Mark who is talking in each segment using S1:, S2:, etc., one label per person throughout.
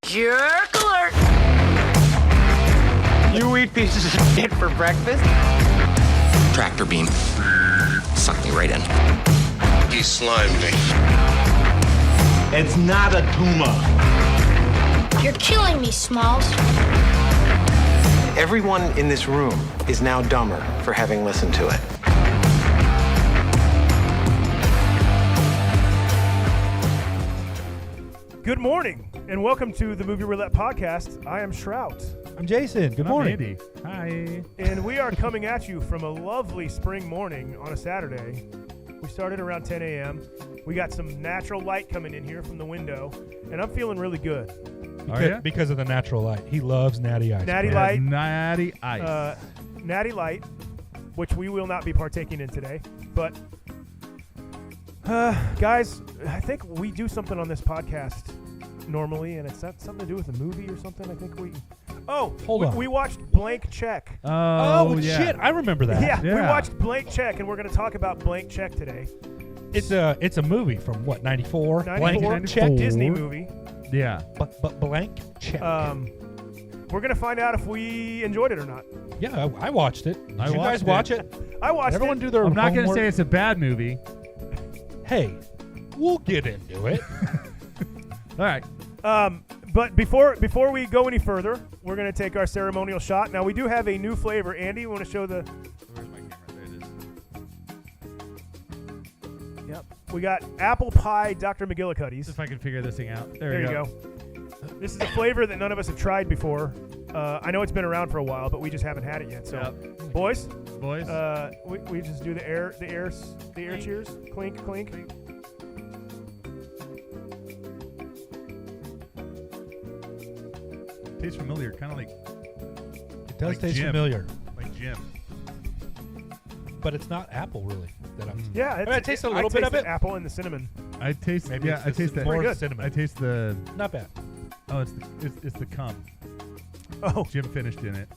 S1: Jerk alert!
S2: You eat pieces of shit for breakfast?
S3: Tractor beam sucked me right in.
S4: He slimed me.
S5: It's not a tumor.
S1: You're killing me, Smalls.
S2: Everyone in this room is now dumber for having listened to it.
S6: Good morning, and welcome to the Movie Roulette Podcast. I am Shrout.
S7: I'm Jason. Good morning.
S8: Andy. Hi.
S6: And we are coming at you from a lovely spring morning on a Saturday. We started around 10 a.m. We got some natural light coming in here from the window, and I'm feeling really good.
S8: Are you?
S7: Because of the natural light. He loves natty ice.
S6: Natty
S8: Yeah,
S6: Light.
S8: Natty ice.
S6: Natty Light, which we will not be partaking in today. But, guys, I think we do something on this podcast normally, and it's something to do with a movie or something. I think we... Oh,
S7: Hold on.
S6: We watched Blank Check.
S8: Oh,
S7: shit. I remember that.
S6: Yeah, we
S8: Yeah.
S6: watched Blank Check, and we're going to talk about Blank Check today.
S7: It's a movie from what, 94?
S6: 94,
S7: Blank check.
S6: Disney movie.
S8: Yeah.
S7: But blank check.
S6: We're going to find out if we enjoyed it or not.
S7: Yeah, I watched it. Did
S8: I
S7: you guys
S8: watched
S7: watch it?
S6: I watched
S7: Everyone
S6: it.
S7: do their
S8: I'm not going to
S7: homework?
S8: say it's a bad movie.
S7: Hey, we'll get into it.
S8: All right.
S6: But before we go any further, we're going to take our ceremonial shot. Now, we do have a new flavor. Andy, you want to show the...
S8: Where's my camera? There it is.
S6: Yep. We got apple pie Dr. McGillicuddy's.
S8: If I can figure this thing out.
S6: There you go. This is a flavor that none of us have tried before. I know it's been around for a while, but we just haven't had it yet. So, boys,
S8: Boys.
S6: we just do the air cheers. Clink, clink.
S8: Tastes familiar. Kind of like
S7: It does
S8: Like
S7: taste
S8: Jim.
S7: familiar,
S8: Jim.
S7: but it's not apple, really. That I'm
S6: Yeah,
S7: I taste a little bit of
S6: taste
S7: it.
S6: the apple and the cinnamon.
S8: I taste.
S7: Maybe
S8: yeah, I
S7: it's
S8: taste the.
S7: more
S6: good.
S7: cinnamon.
S8: I taste the.
S7: Not bad.
S8: Oh, it's the cum.
S6: Oh,
S8: Jim finished in it.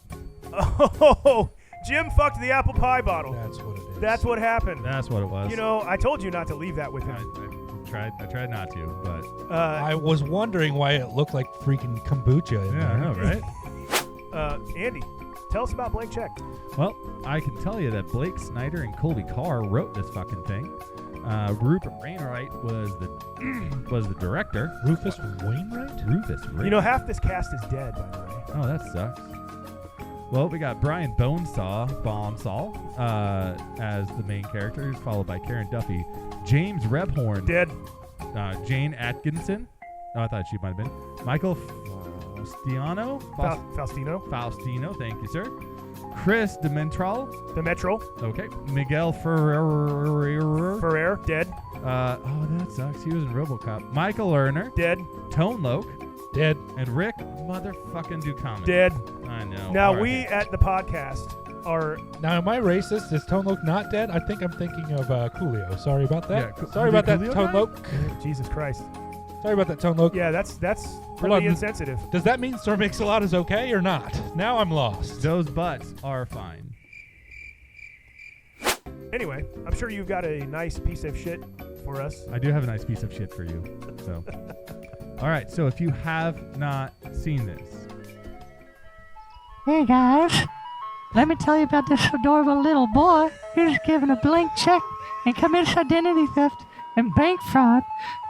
S6: oh, Jim fucked the apple pie bottle.
S7: That's what it is.
S6: That's what happened.
S8: That's what it was.
S6: You know, I told you not to leave that with
S8: I,
S6: him.
S8: I tried not to, but
S7: I was wondering why it looked like freaking kombucha in
S8: yeah, I know,
S7: there.
S8: right?
S6: Andy, tell us about Blank Check.
S8: Well, I can tell you that Blake Snyder and Colby Carr wrote this fucking thing. Rupert Wainwright was the director.
S7: Rufus Wainwright?
S8: Rufus.
S6: You know, half this cast is dead, by the way.
S8: Oh, that sucks. Well, we got Brian Bonesaw as the main character, who's followed by Karen Duffy, James Rebhorn,
S6: Dead.
S8: Jane Atkinson. Oh, I thought she might have been Michael Faustino.
S6: Faustino.
S8: Thank you, sir. Chris Demetral.
S6: The Metro.
S8: Okay. Miguel Ferrer.
S6: Dead.
S8: Oh, that sucks. He was in RoboCop. Michael Lerner.
S6: Dead.
S8: Tone Loc.
S7: Dead.
S8: And Rick motherfucking Ducommun.
S6: Dead.
S8: I know.
S6: Now,
S8: R.I.P.
S6: we at the podcast are...
S7: Now, am I racist? Is Tone Loc not dead? I think I'm thinking of Coolio. Sorry about that.
S8: Yeah,
S7: Sorry about that,
S8: Coolio
S7: Tone
S8: died?
S7: Loc.
S6: Jesus Christ.
S7: Sorry about that, Tone Loc.
S6: Yeah, that's
S7: Hold
S6: really
S7: on.
S6: insensitive.
S7: Does that mean Sir Mix-a-Lot is okay or not? Now I'm lost.
S8: Those butts are fine.
S6: Anyway, I'm sure you've got a nice piece of shit for us.
S8: I do have a nice piece of shit for you. So, all right. So if you have not seen this,
S9: Hey guys, let me tell you about this adorable little boy who's given a blank check and commits identity theft and bank fraud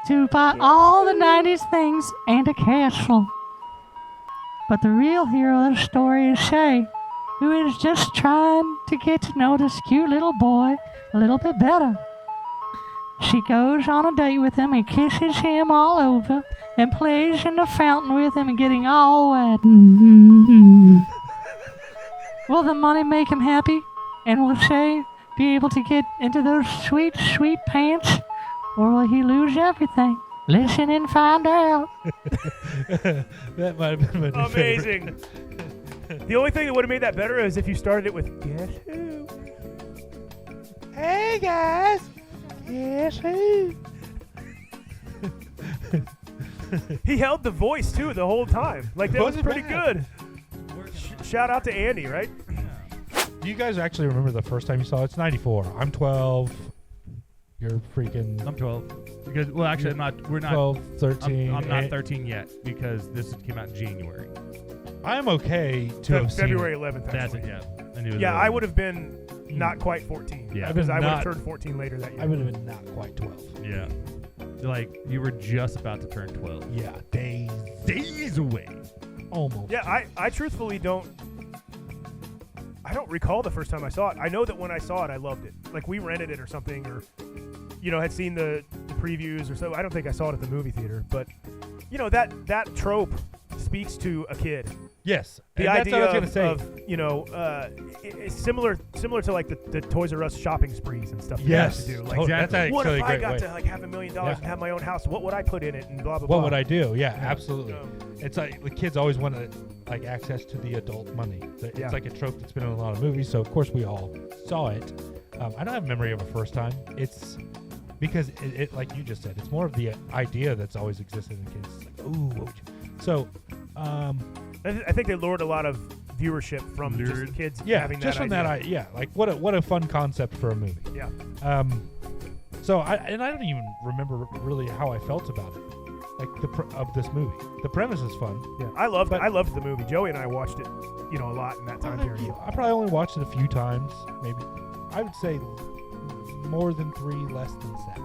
S9: to buy all the 90s things and a castle. But the real hero of the story is Shay, who is just trying to get to know this cute little boy a little bit better. She goes on a date with him and kisses him all over and plays in the fountain with him and getting all wet. Will the money make him happy? And will Shay be able to get into those sweet, sweet pants? Or will he lose everything? Listen and find out.
S7: That might have been my
S6: Amazing. The only thing that would have made that better is if you started it with Guess Who?
S7: Hey guys, guess who?
S6: He held the voice too the whole time. Like that was
S7: Wasn't
S6: pretty
S7: bad.
S6: good. Shout out to Andy, right?
S7: Do you guys actually remember the first time you saw it? It's 94. I'm 12. You're freaking
S8: I'm 12. Because well, actually, I'm not. We're not.
S7: 12, 13.
S8: I'm not 13 yet because this came out in January.
S7: I'm okay to have seen
S6: February
S7: it.
S6: 11th.
S8: That's
S6: Actually.
S8: it. Yeah. I knew it
S6: Yeah,
S8: was
S6: I would have been not quite 14.
S8: Yeah.
S6: because I would have
S7: not-
S6: turned 14 later that year.
S7: I would have been not quite 12.
S8: Yeah. Like you were just about to turn 12.
S7: Yeah,
S8: Days away.
S7: almost.
S6: Yeah, I truthfully don't. I don't recall the first time I saw it. I know that when I saw it, I loved it. Like we rented it or something, or had seen the previews or so. I don't think I saw it at the movie theater, but that trope speaks to a kid.
S7: Yes,
S6: The
S7: and
S6: idea
S7: that's what I was going to say.
S6: it's similar to like the Toys R Us shopping sprees and stuff.
S7: Yes,
S6: you used to do. Like,
S7: that's actually
S6: what if
S7: a
S6: I
S7: great
S6: got
S7: way.
S6: to like have $1 million
S7: Yeah.
S6: and have my own house? What would I put in it? And blah blah blah.
S7: What would I do? Yeah, absolutely.
S6: Um,
S7: It's like the kids always want to like access to the adult money. It's
S6: Yeah.
S7: like a trope that's been in a lot of movies. So of course we all saw it. I don't have memory of a first time. It's because it like you just said, it's more of the idea that's always existed in kids. It's like, ooh, what would you? So,
S6: I think they lured a lot of viewership from
S8: Lured.
S6: just kids
S7: yeah,
S6: having
S7: just
S6: that
S7: from
S6: idea.
S7: that, like what a fun concept for a movie.
S6: Yeah.
S7: So I don't even remember really how I felt about it, like of this movie. The premise is fun.
S6: Yeah, I loved
S7: But-
S6: the movie. Joey and I watched it, a lot in that time period.
S7: I probably only watched it a few times, maybe. I would say more than 3, less than 7.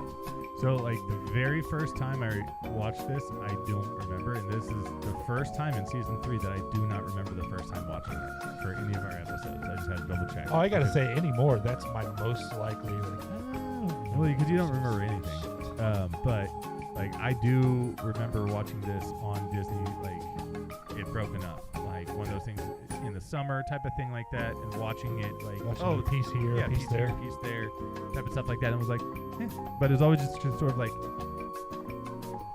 S8: So, like, the very first time I watched this, I don't remember. And this is the first time in season 3 that I do not remember the first time watching it for any of our episodes. I just had to double check.
S7: Oh, I gotta say, anymore, that's my most likely. Like,
S8: Well, because you don't remember anything. But, like, I do remember watching this on Disney, like, it broken up. Like, one of those things in the summer type of thing like that, and watching it, like,
S7: watching a piece here,
S8: yeah,
S7: a piece there.
S8: here, piece there, type of stuff like that. And it was like, but it was always just sort of like,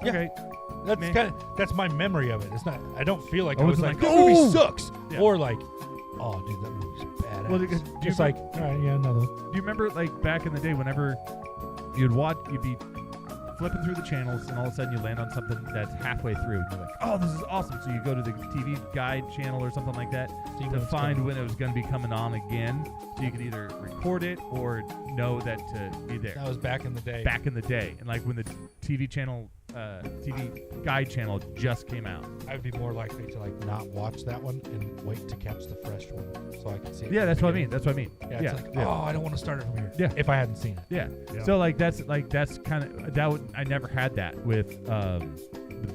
S7: Yeah.
S8: okay.
S7: That's
S8: Man.
S7: that's my memory of it. It's not. I don't feel like
S8: I
S7: I was
S8: wasn't
S7: like,
S8: like,
S7: that movie
S8: "Oh!"
S7: sucks,
S8: Yeah.
S7: or like, oh, dude, that movie's badass.
S8: Well, do you
S7: just
S8: remem-
S7: like, all right, yeah, another.
S8: Do you remember, like, back in the day, whenever you'd be flipping through the channels, and all of a sudden you land on something that's halfway through, and you're like, oh, this is awesome. So you go to the TV guide channel or something like that
S7: See
S8: to
S7: when it's
S8: find
S7: coming.
S8: when it was going to be coming on again, so you could either record it or know that to be there.
S7: That was back in the day.
S8: Back in the day, and like when the TV guide channel just came out.
S7: I would be more likely to like not watch that one and wait to catch the fresh one so I could see it.
S8: Yeah,
S7: from
S8: that's
S7: the
S8: what I mean.
S7: beginning.
S8: That's what I mean.
S7: Yeah,
S8: Yeah,
S7: it's like,
S8: yeah.
S7: oh, I don't want to start it from here.
S8: Yeah.
S7: If I hadn't seen it.
S8: Yeah.
S6: Yeah.
S8: So that's kind of that would I never had that with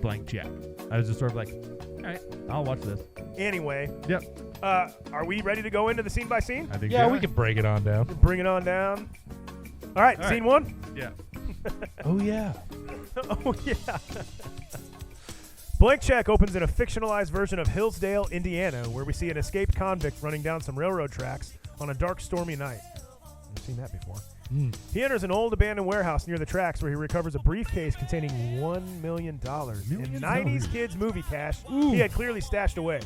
S8: Blank Check. I was just sort of like, all right, I'll watch this.
S6: Anyway,
S8: Yep.
S6: are we ready to go into the scene by scene?
S8: I think
S7: Yeah, we could break it on down.
S6: Bring it on down. All right,
S8: All
S6: scene
S8: right.
S6: 1.
S8: Yeah.
S7: Oh yeah.
S6: Oh yeah. Blank Check opens in a fictionalized version of Hillsdale, Indiana, where we see an escaped convict running down some railroad tracks on a dark, stormy night. I've seen that before. He enters an old abandoned warehouse near the tracks where he recovers a briefcase containing $1 million in 90s kids movie cash he had clearly stashed away.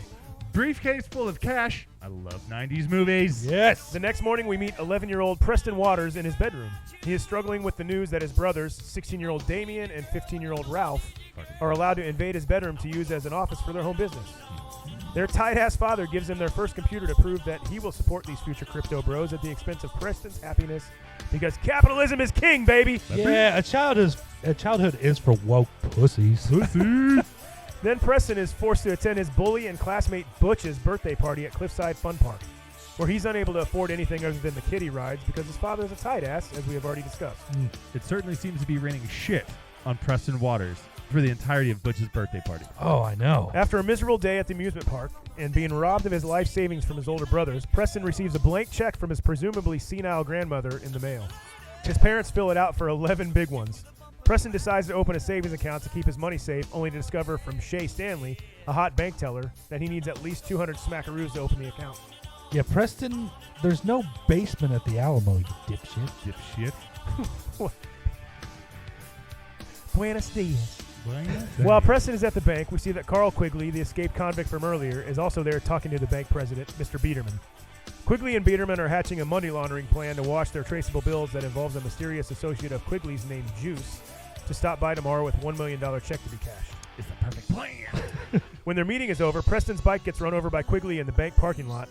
S8: Briefcase full of cash. I love 90s movies.
S7: Yes.
S6: The next morning, we meet 11-year-old Preston Waters in his bedroom. He is struggling with the news that his brothers, 16-year-old Damien and 15-year-old Ralph, are allowed to invade his bedroom to use as an office for their home business. Their tight-ass father gives them their first computer to prove that he will support these future crypto bros at the expense of Preston's happiness, because capitalism is king, baby.
S7: Yeah, a childhood is for woke pussies.
S6: Then Preston is forced to attend his bully and classmate Butch's birthday party at Cliffside Fun Park, where he's unable to afford anything other than the kiddie rides because his father is a tight ass, as we have already discussed.
S8: It certainly seems to be raining shit on Preston Waters for the entirety of Butch's birthday party.
S7: Oh, I know.
S6: After a miserable day at the amusement park and being robbed of his life savings from his older brothers, Preston receives a blank check from his presumably senile grandmother in the mail. His parents fill it out for 11 big ones. Preston decides to open a savings account to keep his money safe, only to discover from Shay Stanley, a hot bank teller, that he needs at least 200 smackaroos to open the account.
S7: Yeah, Preston, there's no basement at the Alamo, you dipshit.
S8: Dipshit.
S6: Buenos dias. While Preston is at the bank, we see that Carl Quigley, the escaped convict from earlier, is also there talking to the bank president, Mr. Biederman. Quigley and Biederman are hatching a money laundering plan to wash their traceable bills that involves a mysterious associate of Quigley's named Juice to stop by tomorrow with $1 million check to be cashed.
S8: It's the perfect plan.
S6: When their meeting is over, Preston's bike gets run over by Quigley in the bank parking lot.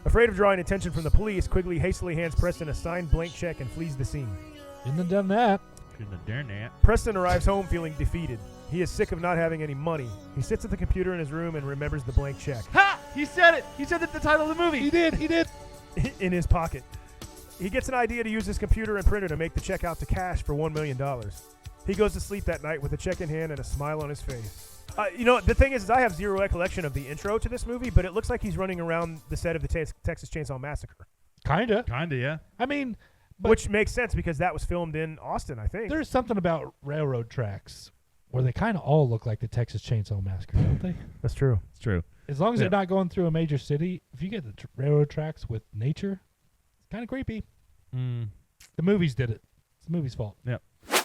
S6: Afraid of drawing attention from the police, Quigley hastily hands Preston a signed blank check and flees the scene.
S7: Shouldn't have done that.
S8: Shouldn't have done that.
S6: Preston arrives home feeling defeated. He is sick of not having any money. He sits at the computer in his room and remembers the blank check
S8: Ha! He said it. He said it's the title of the movie.
S7: He did.
S6: in his pocket. He gets an idea to use his computer and printer to make the check out to cash for $1 million. He goes to sleep that night with a check in hand and a smile on his face. The thing is I have zero recollection of the intro to this movie, but it looks like he's running around the set of the Texas Chainsaw Massacre.
S7: Kinda,
S8: yeah.
S7: I mean, but
S6: which makes sense because that was filmed in Austin, I think.
S7: there's something about railroad tracks where they kind of all look like the Texas Chainsaw Massacre, don't they?
S6: That's true.
S8: It's true.
S7: As long as
S8: Yeah.
S7: they're not going through a major city, if you get the railroad tracks with nature, it's kind of creepy. The movies did it. It's the movie's fault.
S8: Yep.
S7: This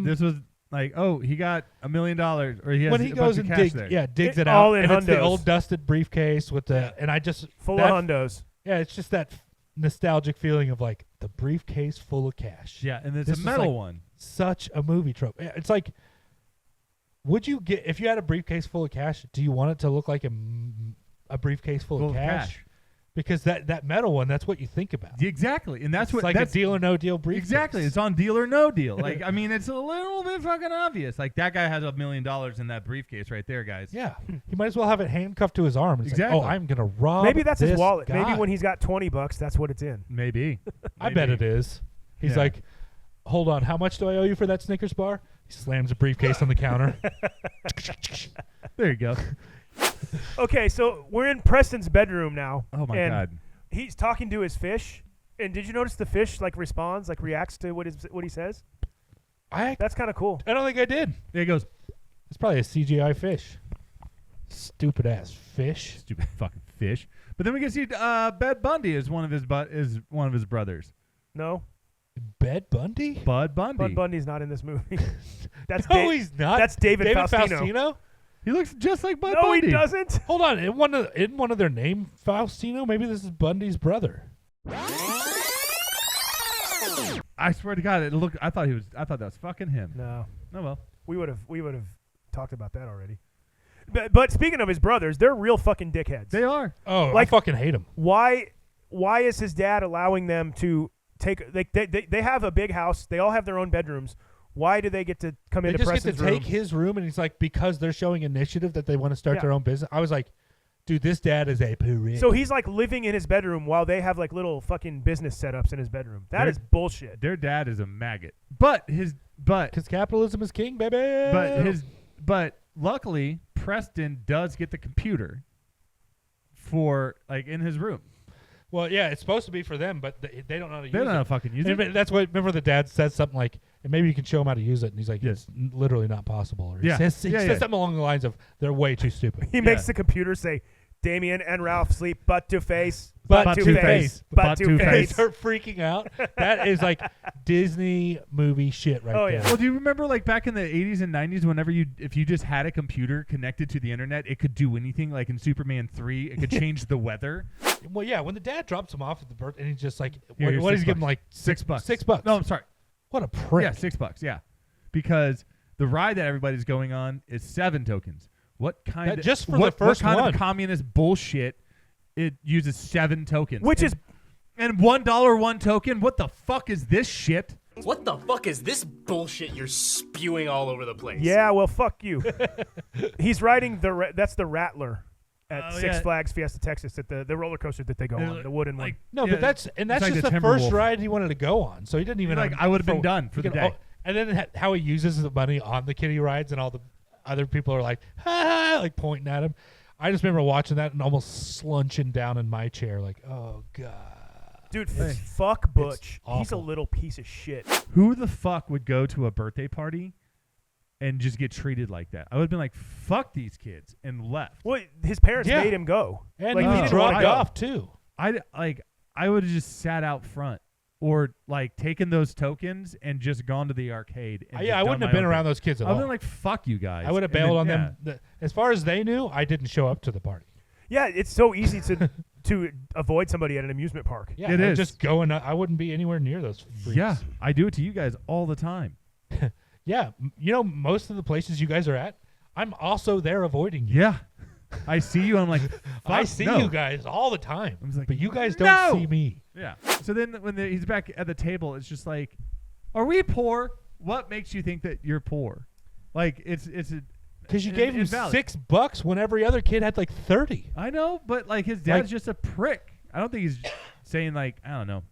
S8: This was like, oh, he got $1 million, or he has
S7: when he
S8: a
S7: goes
S8: bunch of
S7: and
S8: cash there.
S7: digs it
S6: all
S7: out,
S6: in
S7: and it's the
S6: hundos.
S7: old dusted briefcase with the, and I just
S6: Full
S7: that-
S6: of hundos.
S7: Yeah, it's just that nostalgic feeling of like the briefcase full of cash.
S8: Yeah, and it's
S7: This
S8: a
S7: is
S8: metal
S7: like
S8: one.
S7: Such a movie trope. It's like, would you get if you had a briefcase full of cash? Do you want it to look like a briefcase full of cash? Because that metal one, that's what you think about.
S8: Exactly, and that's
S7: It's
S8: what
S7: like
S8: that's
S7: a Deal or No Deal briefcase.
S8: exactly. It's on Deal or No Deal. Like, I mean, it's a little bit fucking obvious. Like, that guy has $1 million in that briefcase right there, guys.
S7: Yeah, he might as well have it handcuffed to his arm. It's
S8: Exactly.
S7: Like, oh, I'm gonna rob.
S6: Maybe that's his
S7: this
S6: wallet.
S7: guy.
S6: Maybe when he's got $20, that's what it's in.
S8: Maybe.
S7: I bet it is. He's
S8: Yeah.
S7: like, hold on, how much do I owe you for that Snickers bar? He slams a briefcase on the counter.
S8: There you go.
S6: Okay, so we're in Preston's bedroom now.
S8: Oh my
S6: and
S8: God.
S6: He's talking to his fish. And did you notice the fish responds, reacts to what he says? That's kind of cool.
S7: I don't think I did.
S8: There he goes.
S7: It's probably a CGI fish. Stupid ass fish.
S8: Stupid fucking fish. But then we can see Bud Bundy is one of his brothers.
S6: No.
S7: Bud Bundy?
S8: Bud Bundy.
S6: Bud Bundy's not in this movie. That's
S7: No, he's not.
S6: That's David Faustino.
S8: He looks just like Bud
S6: No,
S8: Bundy.
S6: he doesn't.
S7: Hold on, isn't one of their name Faustino? Maybe this is Bundy's brother.
S8: I swear to God, it looked. I thought that was fucking him.
S6: No.
S8: Oh well.
S6: We would have talked about that already. But speaking of his brothers, they're real fucking dickheads.
S8: They are.
S7: Oh, I fucking hate him.
S6: Why is his dad allowing them to take? They have a big house. They all have their own bedrooms. Why do they get to come
S7: They
S6: into
S7: just
S6: Preston's
S7: get to
S6: room?
S7: take his room, and he's like, because they're showing initiative that they want to start
S6: Yeah.
S7: their own business. I was like, dude, this dad is a prick.
S6: So he's living in his bedroom while they have little fucking business setups in his bedroom. That is bullshit.
S8: Their dad is a maggot. But
S7: because capitalism is king, baby.
S8: But luckily Preston does get the computer for in his room.
S7: Well, yeah, it's supposed to be for them, but they don't know how to use it.
S8: They don't know how to fucking use
S7: And
S8: it.
S7: That's what. Remember, the dad said something like, and maybe you can show him how to use it, and he's like,
S8: Yes.
S7: it's literally not possible. Or he
S8: Yeah.
S7: says,
S8: Yeah,
S7: says
S8: yeah.
S7: something along the lines of, they're way too stupid.
S6: He makes the computer say, Damien and Ralph sleep butt to face,
S7: Butt to face.
S6: butt to
S7: They
S6: face.
S7: start freaking out. That is Disney movie shit right
S6: Oh,
S7: there.
S6: yeah.
S8: Well, do you remember back in the 80s and 90s, if you just had a computer connected to the internet, it could do anything? Like in Superman 3, it could change the weather.
S7: Well, yeah, when the dad drops him off at the birth, and he's just like,
S8: Here,
S7: what
S8: here's
S7: does he give him?
S8: $6.
S7: $6.
S8: No, I'm sorry.
S7: What a prick.
S8: Yeah, $6. Yeah, because the ride that everybody's going on is 7 tokens. What kind
S7: That
S8: of
S7: just for
S8: what,
S7: the first
S8: what kind
S7: one.
S8: of communist bullshit? It uses 7 tokens,
S6: Which is
S8: and $1 one token. What the fuck is this shit?
S3: What the fuck is this bullshit you're spewing all over the place?
S6: Yeah, well, fuck you. He's riding that's the Rattler at
S8: Oh,
S6: Six
S8: yeah.
S6: Flags Fiesta Texas, at the roller coaster that they go on, the wooden one.
S7: No,
S8: Yeah,
S7: but that's
S8: it's
S7: just
S8: like
S7: the
S8: the
S7: first
S8: Timberwolf.
S7: ride he wanted to go on, so he didn't even.
S8: I would have been done for the day.
S7: And then how he uses the money on the kiddie rides, and all the other people are like, ha, pointing at him. I just remember watching that and almost slunching down in my chair, oh god,
S6: Dude, fuck Butch. He's a
S7: awful.
S6: little piece of shit.
S8: Who the fuck would go to a birthday party and just get treated like that? I would have been like, fuck these kids, and left.
S6: Well, his parents
S7: Yeah.
S6: made him go.
S7: and
S6: he
S7: he
S6: didn't
S7: dropped
S6: wanna go.
S7: off too.
S8: I would have just sat out front or taken those tokens and just gone to the arcade. And
S7: I wouldn't have been around those kids at
S8: I would
S7: all.
S8: have been like, fuck you guys.
S7: I would have
S8: And then,
S7: bailed on
S8: yeah.
S7: them. As far as they knew, I didn't show up to the party.
S6: Yeah, it's so easy to avoid somebody at an amusement park.
S7: Yeah,
S8: It
S7: I'd
S8: is.
S7: just go and I wouldn't be anywhere near those freaks.
S8: Yeah, I do it to you guys all the time.
S7: Yeah, most of the places you guys are at, I'm also there avoiding you.
S8: Yeah. I see you and I'm like,
S7: I
S8: fuck,
S7: see
S8: no.
S7: you guys all the time,
S8: I was like,
S7: but you guys don't
S8: no!
S7: see me.
S8: Yeah. So then when he's back at the table, it's just like, Are we poor? What makes you think that you're poor? Like it's
S7: because you gave him
S8: invalid.
S7: $6 when every other kid had like 30.
S8: I know, but like his dad's just a prick. I don't think he's saying like I don't know.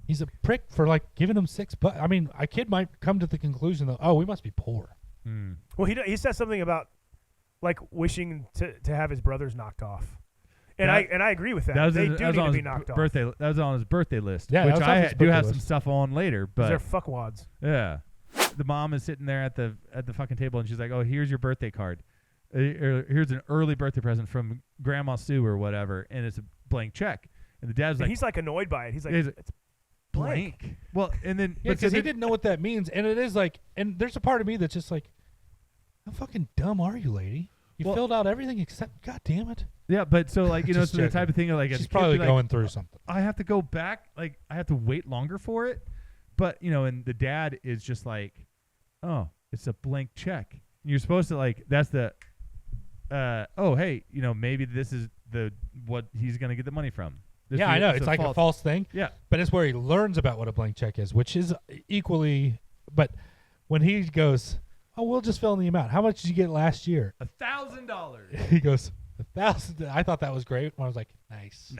S7: He's a prick for like giving him $6. I mean, a kid might come to the conclusion that we must be poor.
S6: Well, he says something about like wishing to have his brothers knocked off, and I agree with that. They do need to be knocked off.
S8: That was on his birthday list,
S7: Yeah,
S8: which I do have some stuff on later. But
S6: they're fuckwads.
S8: Yeah, the mom is sitting there at the fucking table, and she's like, "Oh, here's your birthday card. Here's an early birthday present from Grandma Sue or whatever, and it's a blank check." And the dad's like,
S6: he's like annoyed by it. He's like, it's blank.
S8: Well, and then
S7: because he didn't know what that means, and it is like, and there's a part of me that's just like, how fucking dumb are you, lady? You filled out everything except, God damn it.
S8: Yeah, but so like it's the type of thing of like
S7: she's probably going through something.
S8: I have to go back, like I have to wait longer for it, but and the dad is just like, oh, it's a blank check. And you're supposed to like that's the, hey, maybe this is what he's gonna get the money from.
S7: Yeah, I know. It's like a false thing.
S8: Yeah.
S7: But it's where he learns about what a blank check is, which is equally. But when he goes, oh, we'll just fill in the amount. How much did you get last year?
S8: $1,000.
S7: He goes, 1,000. I thought that was great. I was like, nice.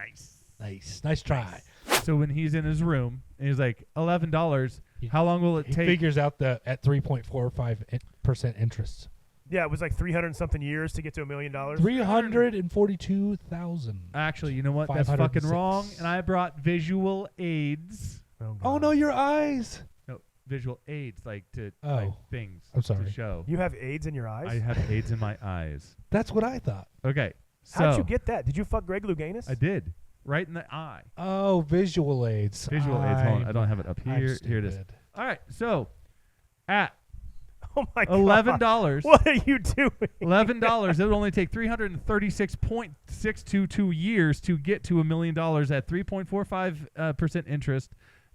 S7: Nice try.
S8: So when he's in his room and he's like, $11, how long will it take?
S7: He figures out at 3.45% interest.
S6: Yeah, it was like 300 and something years to get to $1 million.
S7: 342,000.
S8: Actually, you know what? That's fucking wrong. And I brought visual aids.
S7: Oh no, your eyes.
S8: No, visual aids, like to things.
S7: I'm sorry.
S8: To show.
S6: You have AIDS in your eyes?
S8: I have AIDS in my eyes.
S7: That's what I thought.
S8: Okay.
S6: How'd you get that? Did you fuck Greg Louganis?
S8: I did. Right in the eye.
S7: Oh, visual aids.
S8: Visual aids. Hold on. I don't have it up here. Here it is. All right. So, at $11.
S6: What are you doing?
S8: $11. It would only take 336.622 years to get to $1 million at 3.45% interest.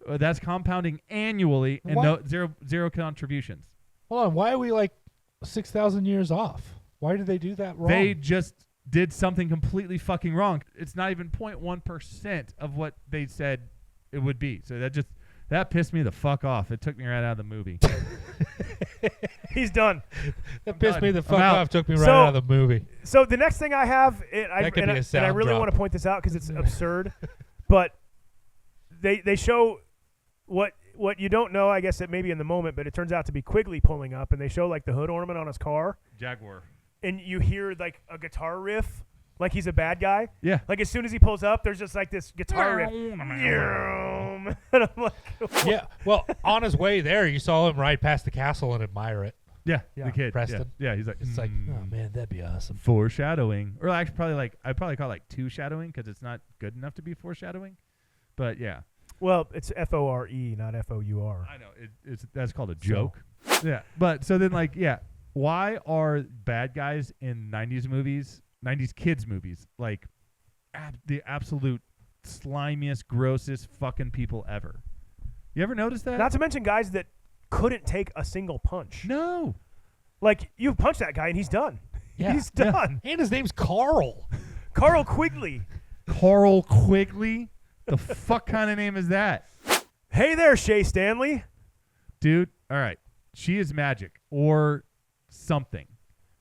S8: That's compounding annually and zero contributions.
S7: Hold on. Why are we like 6,000 years off? Why did they do that wrong?
S8: They just did something completely fucking wrong. It's not even 0.1% of what they said it would be. So that pissed me the fuck off. It took me right out of the movie.
S6: He's done.
S7: That pissed me the fuck off. Took me right out of the movie.
S6: So the next thing I have, and I really want to point this out because it's absurd, but they show what you don't know, I guess, it maybe in the moment, but it turns out to be Quigley pulling up, and they show like the hood ornament on his car.
S8: Jaguar.
S6: And you hear like a guitar riff, like he's a bad guy.
S8: Yeah.
S6: Like as soon as he pulls up, there's just like this guitar riff. And I'm like, what?
S7: Yeah. Well, on his way there, you saw him ride past the castle and admire it.
S8: Yeah. The kid.
S7: Preston.
S8: Yeah. He's like,
S7: it's like, oh man, that'd be awesome.
S8: Foreshadowing, or actually I'd probably call it like two shadowing because it's not good enough to be foreshadowing. But yeah.
S6: Well, it's FORE, not FOUR.
S8: I know that's called a joke. Yeah. But so then why are bad guys in 90s movies, 90s kids movies, like the absolute slimiest, grossest fucking people ever? You ever notice that?
S6: Not to mention guys that couldn't take a single punch.
S8: No.
S6: Like, you punch that guy and he's done.
S7: Yeah.
S6: He's done.
S7: And his name's Carl.
S6: Carl Quigley.
S8: Carl Quigley? The fuck kind of name is that?
S6: Hey there, Shay Stanley.
S8: Dude, all right. She is magic or something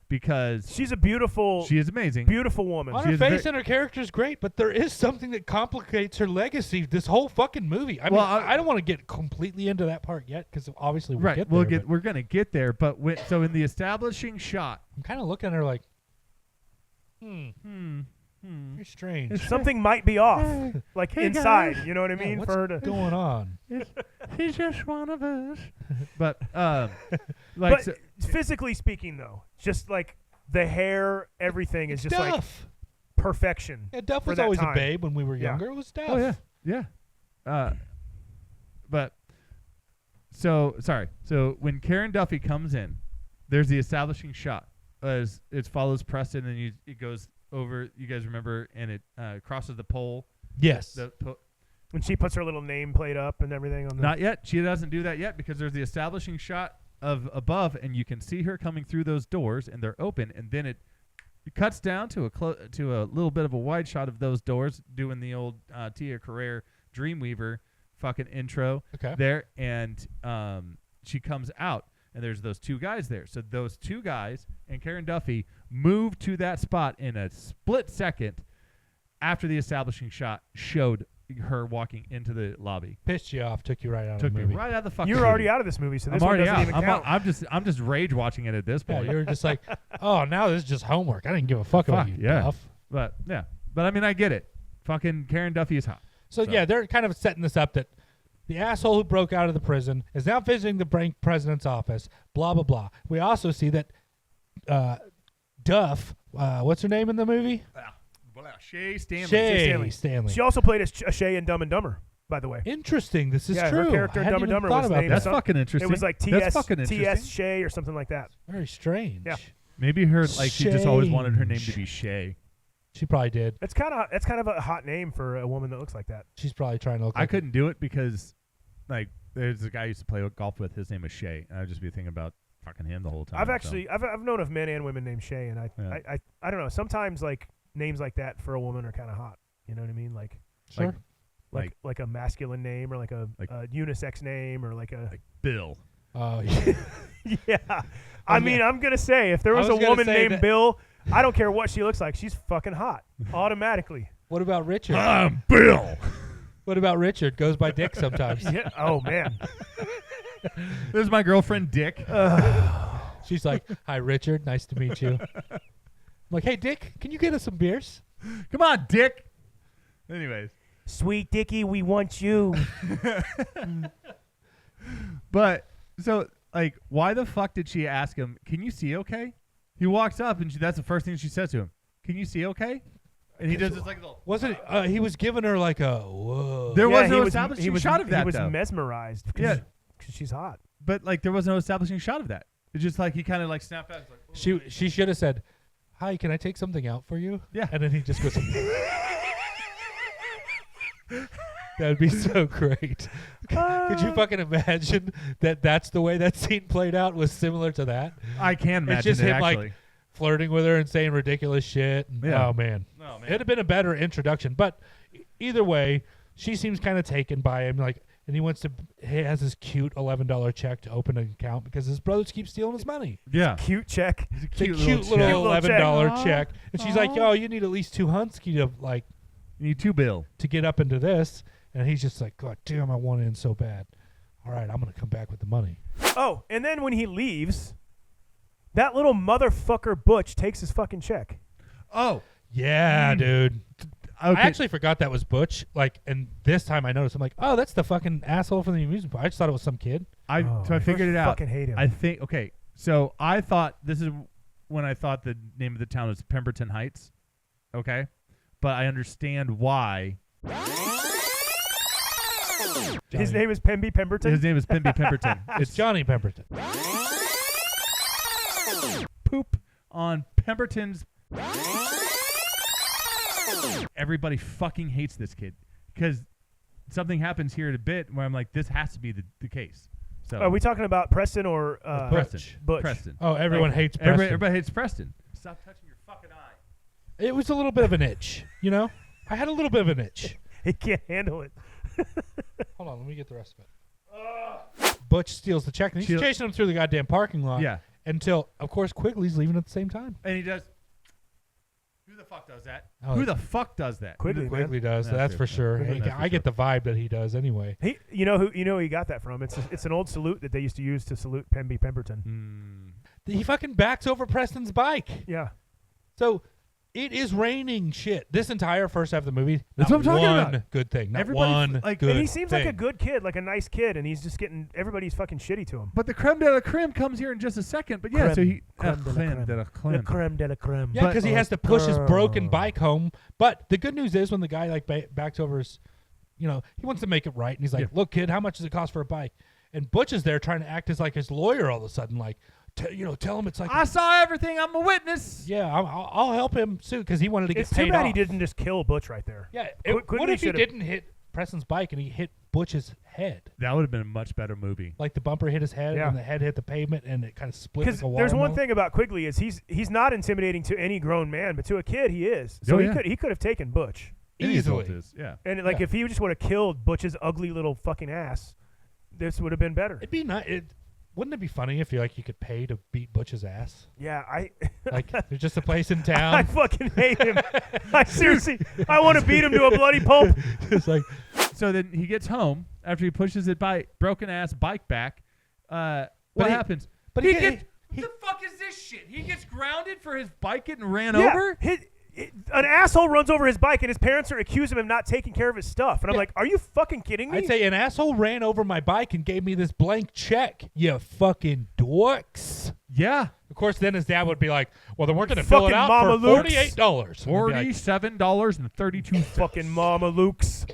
S8: because
S6: she is
S8: amazing,
S6: beautiful woman.
S7: On her face and her character is great, but there is something that complicates her legacy this whole fucking movie. I mean, I don't want to get completely into that part yet because obviously we're
S8: gonna get there. But so in the establishing shot,
S7: I'm kind of looking at her like, you're strange.
S6: Something might be off, like inside.
S7: Guys.
S6: You know what I mean?
S7: What's
S6: for her to
S7: going on?
S8: He's just one of us. But
S6: physically speaking, though, just like the hair, everything is just
S7: Duff.
S6: like perfection.
S7: Yeah, Duff was always a babe when we were younger. It was Duff.
S8: Oh yeah. But so when Karen Duffy comes in, there's the establishing shot as it follows Preston and it goes over. You guys remember, and it crosses the pole.
S7: Yes.
S6: When she puts her little nameplate up and everything on the.
S8: Not yet. She doesn't do that yet because there's the establishing shot of above, and you can see her coming through those doors, and they're open, and then it cuts down to a little bit of a wide shot of those doors, doing the old Tia Carrere Dreamweaver fucking intro
S7: Okay.
S8: there, and she comes out, and there's those two guys there. So those two guys and Karen Duffy moved to that spot in a split second after the establishing shot showed her walking into the lobby.
S7: Pissed you off, took you right out
S8: Took
S7: of the
S8: me
S7: movie.
S8: right out of the fucking
S6: You're
S8: movie.
S6: already out of this movie, so this
S8: I'm
S6: one
S8: already
S6: doesn't
S8: out.
S6: even count.
S8: I'm just rage watching it at this
S7: Yeah,
S8: point.
S7: you were just like, oh, now this is just homework. I didn't give a fuck about you,
S8: yeah.
S7: Duff.
S8: But I mean, I get it. Fucking Karen Duffy is hot.
S7: So yeah, they're kind of setting this up that the asshole who broke out of the prison is now visiting the president's office, blah, blah, blah. We also see that Duff, what's her name in the movie?
S8: Shay Stanley.
S7: Shay Stanley.
S6: She also played as Shay in Dumb and Dumber, by the way.
S7: Interesting. This is
S6: Yeah,
S7: true.
S6: her character
S7: I
S6: in
S7: hadn't
S6: Dumb and
S7: even
S6: Dumber
S7: thought
S6: was
S7: about
S6: named
S7: that.
S8: That's
S6: some-
S8: fucking interesting.
S6: It was like
S8: That's fucking interesting.
S6: T.S. Shay or something like that.
S7: Very strange.
S6: Yeah.
S8: Maybe her she just always wanted her name to be Shay.
S7: She probably did.
S6: That's kind of a hot name for a woman that looks like that.
S7: She's probably trying to look
S8: I
S7: like
S8: couldn't do it because, like, there's a guy I used to play golf with. His name is Shay, and I'd just be thinking about fucking him the whole time.
S6: I've known of men and women named Shay, and
S8: Yeah.
S6: I don't know. Sometimes like names like that for a woman are kind of hot. You know what I mean? Like
S7: Sure.
S6: like a masculine name or like a unisex name or like a
S8: Bill.
S7: Oh,
S6: yeah. I mean, I'm gonna say if there was a
S7: gonna
S6: woman
S7: say
S6: named
S7: that-
S6: Bill, I don't care what she looks like. She's fucking hot automatically.
S7: What about Richard?
S8: I'm Bill.
S7: What about Richard? Goes by Dick sometimes.
S6: Yeah. Oh man.
S8: This is my girlfriend, Dick.
S7: She's like, hi, Richard. Nice to meet you. I'm like, hey, Dick, can you get us some beers?
S8: Come on, Dick. Anyways.
S6: Sweet Dickie, we want you.
S8: But, so, like, why the fuck did she ask him, can you see okay? He walks up, and that's the first thing she says to him. Can you see okay? And he does this, like, little...
S7: Wasn't he was giving her like a, whoa.
S8: There was
S6: Yeah,
S8: no establishing shot of that,
S6: He was
S8: though.
S6: mesmerized
S8: Yeah.
S6: because she's hot.
S8: But, like, there was no establishing shot of that. It's just like he kind of, like, snapped out. He's like,
S7: She should have said, hi, can I take something out for you?
S8: Yeah.
S7: And then he just goes, that would be so great. Could you fucking imagine that's the way that scene played out was similar to that?
S8: I can imagine
S7: It's just
S8: it,
S7: him
S8: actually.
S7: like flirting with her and saying ridiculous shit. And,
S8: Yeah.
S7: Oh, man.
S8: Oh, man.
S7: It'd have been a better introduction. But either way, she seems kind of taken by him. Like, and he has this cute $11 check to open an account because his brothers keep stealing his money.
S8: Yeah.
S6: Cute check.
S8: It's a
S7: It's a
S8: cute,
S7: cute little
S8: check.
S7: $11 check. And she's like, yo, you need at least $200 to like
S8: You need $2 bill.
S7: to get up into this. And he's just like, God damn, I want in so bad. All right, I'm going to come back with the money.
S6: Oh, and then when he leaves, that little motherfucker Butch takes his fucking check.
S8: Oh.
S7: Yeah, dude.
S8: Okay.
S7: I actually forgot that was Butch. Like, and this time I noticed, I'm like, oh, that's the fucking asshole from the amusement park. I just thought it was some kid.
S8: I figured it out.
S6: Fucking hate him.
S8: I think, okay, so I thought, this is when I thought the name of the town was Pemberton Heights. Okay? But I understand why.
S6: His name is Pemby Pemberton.
S8: His name is Pemby Pemberton.
S7: It's Johnny Pemberton.
S8: Poop on Pemberton's. Everybody fucking hates this kid because something happens here in a bit where I'm like, this has to be the case. So
S6: Are we talking about Preston or
S8: Preston?
S6: Butch?
S8: Preston.
S7: Oh, everyone hates Preston.
S8: Everybody hates Preston. Stop touching your fucking eye.
S7: It was a little bit of an itch, you know? I had a little bit of an itch.
S6: He can't handle it.
S7: Hold on, let me get the rest of it. Butch steals the check, and he's chasing him through the goddamn parking lot.
S8: Yeah.
S7: Until, of course, Quigley's leaving at the same time.
S8: And he does. Who the fuck does that?
S7: Oh,
S8: Who the fuck does that?
S6: Quigley, man.
S7: Quigley does,
S8: That's
S7: that's
S8: true.
S7: for sure.
S8: That's for
S7: I get the vibe that he does anyway.
S6: You know who he got that from? It's an old salute that they used to use to salute Pemby Pemberton.
S7: He fucking backs over Preston's bike.
S6: Yeah.
S7: So it is raining shit. This entire first half of the movie.
S8: That's
S7: not
S8: what I'm talking
S7: one
S8: about.
S7: good thing. Not
S8: Everybody
S7: one
S8: like-
S7: good
S6: And he seems like a
S7: thing.
S6: good kid, like a nice kid, and he's just getting everybody's fucking shitty to him.
S8: But the creme de la creme comes here in just a second. But yeah, so he
S6: Creme de la creme.
S8: de la
S6: La
S8: creme.
S6: creme de la creme.
S7: Yeah, because he has to push his broken
S6: girl.
S7: bike home. But the good news is when the guy like backs over his, he wants to make it right, and he's like, "Look, kid, how much does it cost for a bike?" And Butch is there trying to act as like his lawyer all of a sudden, like, tell him it's like,
S8: I saw everything. I'm a witness.
S7: yeah, I'll help him sue because he wanted to get
S6: It's
S7: paid
S6: too bad
S7: off.
S6: he didn't just kill Butch right there.
S7: Yeah,
S6: Quigley
S7: what if he
S6: should've-
S7: didn't hit Preston's bike and he hit Butch's head?
S8: That would have been a much better movie.
S7: Like the bumper hit his head
S6: Yeah.
S7: and the head hit the pavement and it kind of split
S6: Because
S7: like a
S6: there's one
S7: watermelon.
S6: thing about Quigley is he's not intimidating to any grown man, but to a kid he is. So
S8: Oh, yeah.
S6: he could have taken Butch
S8: Any adult
S7: Easily.
S8: is, yeah.
S6: And like,
S7: Yeah.
S6: if he just would have killed Butch's ugly little fucking ass, this would have been better.
S7: It'd be nice. Wouldn't it be funny if you could pay to beat Butch's ass?
S6: Yeah,
S7: Like there's just a place in
S6: I
S7: town.
S6: fucking hate him. I seriously, I want to beat him to a bloody pulp.
S7: It's like
S8: So then he gets home after he pushes his broken ass bike back. What
S7: he-
S8: happens?
S7: but
S8: he
S7: he-
S8: gets.
S7: he-
S8: The fuck is this shit? He gets grounded for his bike getting ran
S6: Yeah,
S8: over.
S6: an asshole runs over his bike, and his parents are accusing him of not taking care of his stuff. And I'm
S7: Yeah.
S6: like, are you fucking kidding me?
S7: I'd say an asshole ran over my bike and gave me this blank check. You fucking dorks.
S8: Yeah,
S7: Of course, then his dad would be like, "Well, then we're going to fill it
S6: Fucking
S7: out
S6: Mama
S7: for
S6: Luke's.
S7: $48."
S8: $47.32.
S6: fucking Mama Luke's.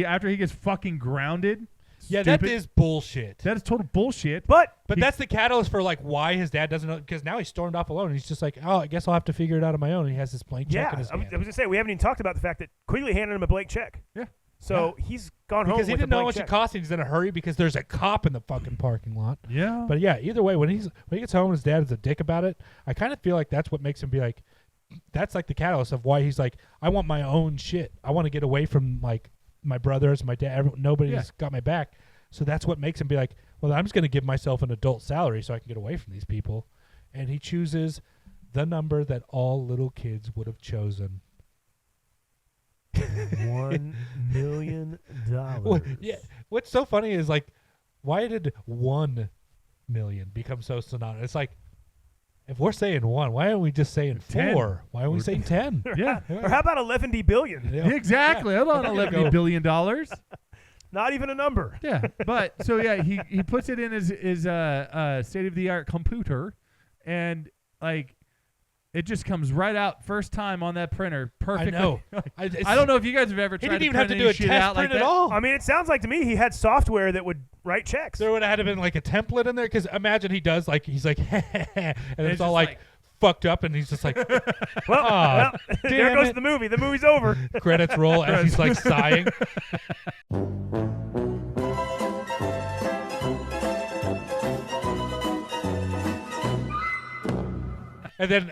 S8: After he gets fucking grounded.
S7: Yeah, that
S8: Stupid.
S7: is bullshit.
S8: That is total bullshit.
S6: But
S7: But that's the catalyst for why his dad doesn't know, because now he's stormed off alone. He's just like, oh, I guess I'll have to figure it out on my own. And he has this blank check
S6: yeah,
S7: in his
S6: I was
S7: hand.
S6: going to say, we haven't even talked about the fact that Quigley handed him a blank check.
S8: Yeah.
S6: So he's gone home
S7: Because he
S6: with a
S7: didn't know how
S6: blank
S7: much
S6: check.
S7: it cost, and he's in a hurry because there's a cop in the fucking parking lot.
S8: Yeah.
S7: But yeah, either way, when he gets home and his dad is a dick about it, I kind of feel like that's what makes him be like, that's like the catalyst of why he's like, I want my own shit. I want to get away from like my brothers, my dad. Nobody's got my back. So that's what makes him be like, well, I'm just going to give myself an adult salary so I can get away from these people. And he chooses the number that all little kids would have chosen.
S6: $1 million.
S7: Well, yeah. What's so funny is like, why did 1 million become so synonymous? It's like, if we're saying 1, why aren't we just saying
S8: 10.
S7: 4? Why aren't we saying 10?
S8: Yeah.
S6: Or how about 11 billion?
S7: Yeah.
S8: Exactly. Hold on, $11 billion.
S6: Not even a number.
S8: Yeah, but so yeah, he puts it in his state of the art computer, and like it just comes right out first time on that printer perfectly.
S7: I know.
S8: I don't know if you guys have ever
S7: He
S8: tried
S7: didn't even
S8: to
S7: have
S8: print
S7: to do
S8: any
S7: a
S8: shit
S7: test
S8: out
S7: print
S8: like
S7: at
S8: that.
S7: all.
S6: I mean, it sounds like to me he had software that would write checks.
S7: There would have had to been like a template in there, because imagine he does like he's like and it's all
S8: just
S7: like
S8: like-
S7: fucked up, and he's just like
S6: Well, there
S7: damn
S6: goes
S7: it.
S6: the movie. The movie's over.
S7: credits roll as he's like sighing. And then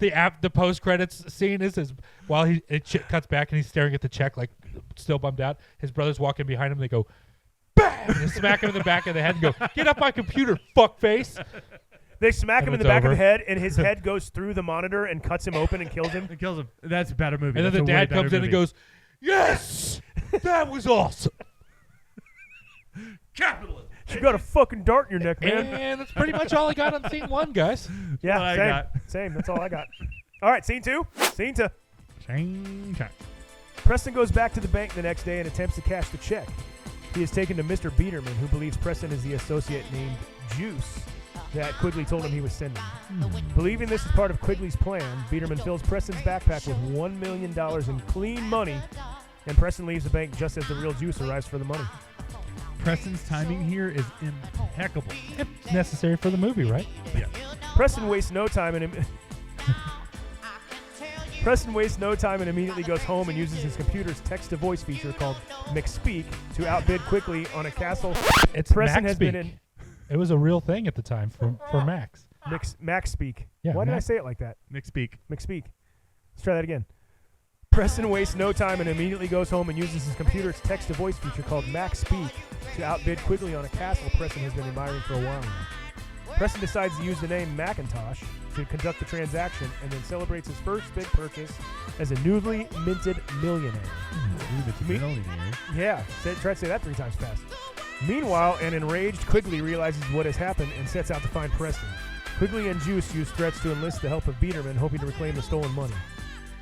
S7: the post credits scene is while it cuts back and he's staring at the check like still bummed out. His brothers walking behind him. They go, bam, and they smack him in the back of the head and go, get off my computer, fuckface.
S6: They smack
S7: And
S6: him in the
S7: it's
S6: back of
S7: over.
S6: the head, and his head goes through the monitor and cuts him open and kills him.
S8: It kills him. That's a better movie.
S7: And then
S8: That's
S7: the
S8: a way
S7: dad
S8: better
S7: comes in and
S8: movie.
S7: goes, yes, that was awesome.
S8: capitalism.
S6: You got a fucking dart in your neck, man.
S7: And that's pretty much all I got on scene 1, guys.
S6: Yeah,
S8: what I
S6: same.
S8: got.
S6: Same. That's all I got. All right, scene 2. Scene 2.
S8: Chang, chang.
S6: Preston goes back to the bank the next day and attempts to cash the check. He is taken to Mr. Biederman, who believes Preston is the associate named Juice that Quigley told him he was sending. Believing this is part of Quigley's plan, Biederman fills Preston's backpack with $1 million in clean money, and Preston leaves the bank just as the real Juice arrives for the money.
S8: Preston's timing here is impeccable.
S7: It's necessary for the movie, right?
S8: Yeah.
S6: Preston wastes no time and immediately goes home and uses his computer's text-to-voice feature called McSpeak to outbid Quigley on a castle.
S7: It's
S6: Preston has
S7: MaxSpeak.
S6: been in
S7: It was a real thing at the time for Max.
S6: MaxSpeak.
S7: Yeah,
S6: Why did I
S7: Max-
S6: say it like that?
S8: McSpeak.
S6: McSpeak. Let's try that again. Preston wastes no time and immediately goes home and uses his computer's text-to-voice feature called MaxSpeak to outbid Quigley on a castle Preston has been admiring for a while now. Preston decides to use the name Macintosh to conduct the transaction and then celebrates his first big purchase as a newly minted millionaire. Yeah, try to say that 3 times fast. Meanwhile, an enraged Quigley realizes what has happened and sets out to find Preston. Quigley and Juice use threats to enlist the help of Biederman, hoping to reclaim the stolen money.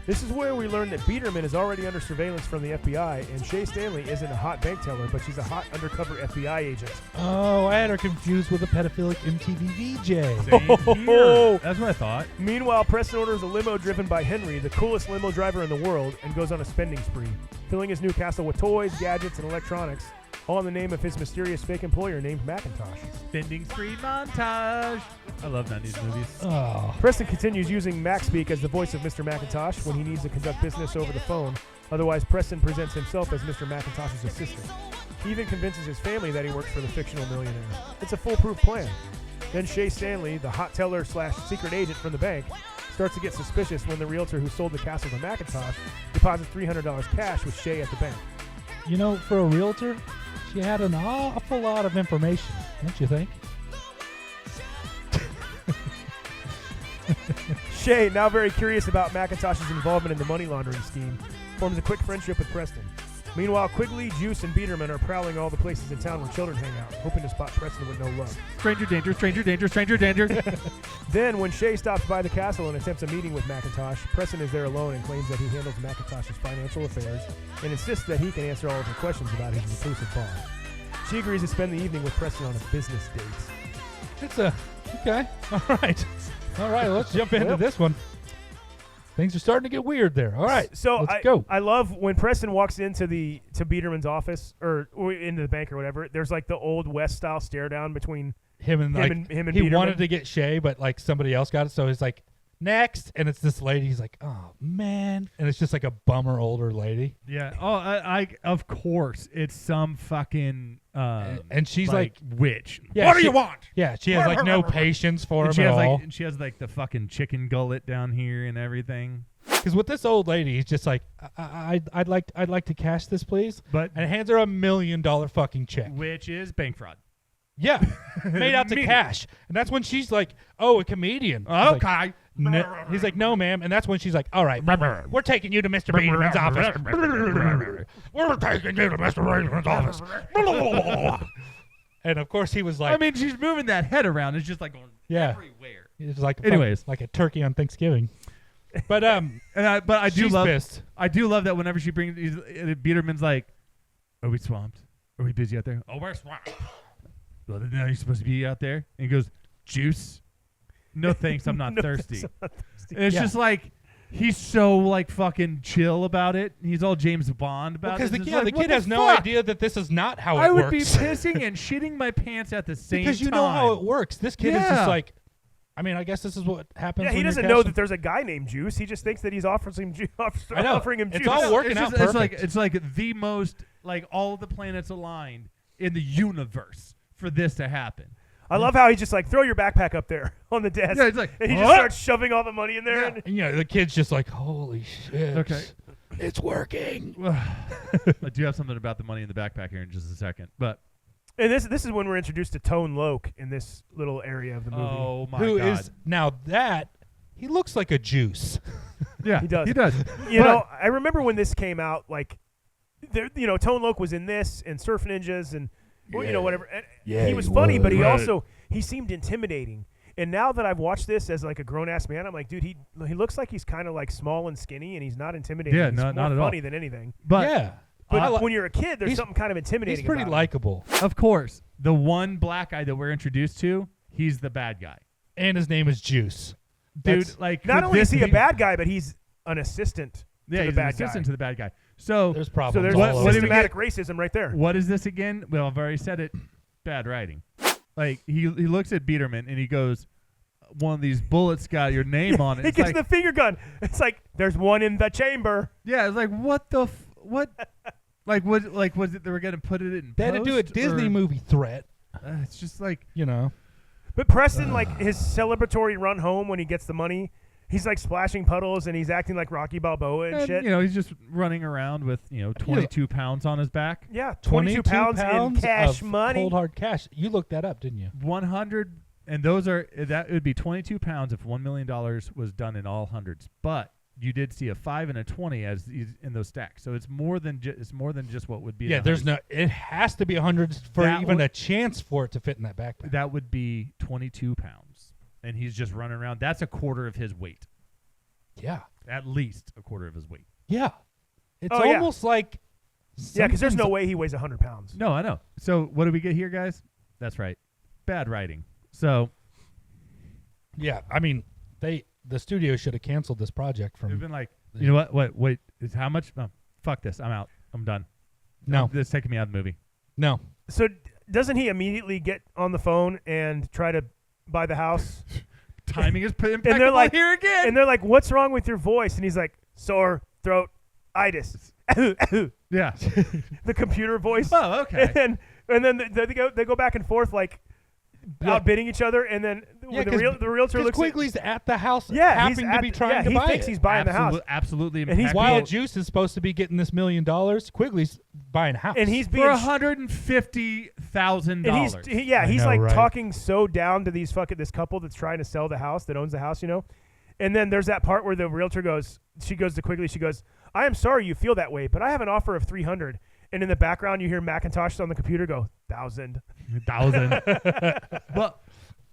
S6: This is where we learn that Biederman is already under surveillance from the FBI, and Shay Stanley isn't a hot bank teller, but she's a hot undercover FBI agent.
S7: Oh, I had her confused with a pedophilic MTV VJ.
S8: Same here. That's what I thought.
S6: Meanwhile, Preston orders a limo driven by Henry, the coolest limo driver in the world, and goes on a spending spree, filling his new castle with toys, gadgets, and electronics, all in the name of his mysterious fake employer named Macintosh.
S8: Spending spree montage. I love 90s movies.
S7: Oh.
S6: Preston continues using MaxSpeak as the voice of Mr. Macintosh when he needs to conduct business over the phone. Otherwise, Preston presents himself as Mr. Macintosh's assistant. He even convinces his family that he works for the fictional millionaire. It's a foolproof plan. Then Shay Stanley, the hot teller / secret agent from the bank, starts to get suspicious when the realtor who sold the castle to McIntosh deposits $300 cash with Shay at the bank.
S7: You know, for a realtor, she had an awful lot of information, don't you think?
S6: Shay, now very curious about McIntosh's involvement in the money laundering scheme, forms a quick friendship with Preston. Meanwhile, Quigley, Juice, and Biederman are prowling all the places in town where children hang out, hoping to spot Preston with no luck.
S8: Stranger danger, stranger danger, stranger danger.
S6: Then, when Shay stops by the castle and attempts a meeting with McIntosh, Preston is there alone and claims that he handles McIntosh's financial affairs and insists that he can answer all of her questions about his reclusive boss. She agrees to spend the evening with Preston on a business date.
S7: It's okay. All right, let's jump into this one. Things are starting to get weird there. All right,
S6: so
S7: let's go.
S6: I love when Preston walks into to Biederman's office or into the bank or whatever. There's like the old West style stare down between
S7: him and
S6: he
S7: Biederman. Wanted to get Shay, but like somebody else got it, so he's like, next, and it's this lady. He's like, oh man, and it's just like a bummer older lady.
S8: Yeah. Oh, I of course it's some fucking
S7: and she's like
S8: witch.
S7: Yeah,
S8: what do you want?
S7: Yeah, she has like no patience for him
S8: she
S7: at
S8: has
S7: all.
S8: and she has like the fucking chicken gullet down here and everything.
S7: Because with this old lady, he's just like, I'd like to cash this, please.
S8: But
S7: and hands her $1 million fucking check,
S8: which is bank fraud.
S7: Yeah, made out to cash, and that's when she's like, "Oh, a comedian."
S8: Okay.
S7: He's like, "No, ma'am," and that's when she's like, "All right, we're taking you to Mr. Biederman's office. We're taking you to Mr. Biederman's office." And of course, he was like,
S8: I mean, she's moving that head around. It's just like going everywhere.
S7: It's like,
S8: anyways,
S7: like a turkey on Thanksgiving. But
S8: I do
S7: she's
S8: love
S7: pissed.
S8: I do love that whenever she brings Biederman's like, "Are we swamped? Are we busy out there?" "Oh, we're swamped." "Well, then are you supposed to be out there?" And he goes, "Juice? No thanks, I'm not thirsty." And it's just like he's so like fucking chill about it. He's all James Bond about it.
S7: Because
S8: the
S7: kid has no idea that this is not how it works.
S8: I would be pissing and shitting my pants at the same time.
S7: Because you know how it works. This kid is just like, I mean, I guess this is what happens.
S6: Yeah, he doesn't know that there's a guy named Juice. He just thinks that he's offering him juice.
S7: It's all working out perfect.
S8: It's like the most, like all the planets aligned in the universe for this to happen.
S6: I love how he just like, throw your backpack up there on the desk.
S8: Yeah, it's like,
S6: and he just starts shoving all the money in there.
S7: And the kid's just like, holy shit.
S8: Okay.
S7: It's working.
S8: I do have something about the money in the backpack here in just a second. But
S6: and this is when we're introduced to Tone Loc in this little area of the movie.
S8: Oh my
S7: Who
S8: God.
S7: is now that he looks like a juice.
S8: Yeah,
S6: he does.
S8: He does.
S6: You know, I remember when this came out, like, there, Tone Loc was in this and Surf Ninjas and whatever. And he was funny, but he seemed intimidating. And now that I've watched this as like a grown ass man, I'm like, dude, he looks like he's kind of like small and skinny, and he's not intimidating.
S8: Yeah,
S6: he's
S8: not
S6: more
S8: at
S6: funny
S8: all.
S6: than anything.
S8: But
S6: But when you're a kid, there's something kind of intimidating.
S7: He's pretty
S6: about
S7: likable.
S8: Of course, the one black guy that we're introduced to, he's the bad guy,
S7: and his name is Juice.
S8: Dude,
S7: That's,
S8: like
S6: not only is he a bad guy, but he's an assistant.
S8: Yeah,
S6: to
S8: he's
S6: the bad
S8: an assistant
S6: guy.
S8: to the bad guy. So
S7: there's problems.
S6: So there's
S7: all over.
S6: systematic racism right there.
S8: What is this again? Well, I've already said it. Bad writing. Like he looks at Biederman and he goes, "One of these bullets got your name on it."
S6: He
S8: It's
S6: gets
S8: like,
S6: the finger gun. It's like there's one in the chamber.
S8: yeah, it's like what the what? Like was it they were gonna put it in?
S7: They had to do a
S8: post,
S7: Disney
S8: or-
S7: movie threat.
S8: It's just like
S6: But Preston, like his celebratory run home when he gets the money, he's like splashing puddles and he's acting like Rocky Balboa and shit.
S8: he's just running around with 22 pounds on his back.
S6: Yeah, 22 pounds in cash
S7: of
S6: money.
S7: cold hard cash. You looked that up, didn't you?
S8: 100, and those are that would be 22 pounds if $1 million was done in all hundreds. But you did see a 5 and a 20 as in those stacks, so it's more than just what would be.
S7: Yeah, there's no. It has to be 100 for
S8: That
S7: even
S8: would-
S7: a chance for it to fit in that backpack.
S8: That would be 22 pounds, and he's just running around. That's a quarter of his weight.
S7: Yeah,
S8: At least a quarter of his weight.
S7: yeah. It's
S6: Oh, yeah.
S7: almost like
S6: Yeah, because there's no
S7: something's-
S6: way he weighs 100 pounds.
S8: No, I know. So what do we get here, guys? That's right, bad writing. So
S7: Yeah, I mean, the studio should have canceled this project
S8: they've
S7: from.
S8: been like, you know what? Wait, is how much? No, fuck this. I'm out. I'm done.
S7: No,
S8: This is taking me out of the movie.
S7: no.
S6: So doesn't he immediately get on the phone and try to buy the house?
S8: Timing is impeccable
S6: And they're like,
S8: here again.
S6: And they're like, "What's wrong with your voice?" And he's like, "Sore throat, itis."
S8: Yeah.
S6: The computer voice.
S8: Oh, okay.
S6: And then they go back and forth like outbidding each other, and then when the realtor looks
S7: Quigley's at the house,
S6: yeah,
S7: happening to be trying to buy
S6: he thinks
S7: it.
S6: he's buying the house,
S8: Absolutely,
S6: and he's
S7: while Juice is supposed to be getting this $1 million, Quigley's buying a house,
S6: and he's
S8: for
S6: being
S8: $150,000.
S6: and he's
S7: know,
S6: like
S7: right?
S6: talking so down to this couple that's trying to sell the house, that owns the house, And then there's that part where the realtor goes to Quigley, she goes, "I am sorry you feel that way, but I have an offer of 300." And in the background, you hear Macintosh on the computer go, 1,000.
S8: But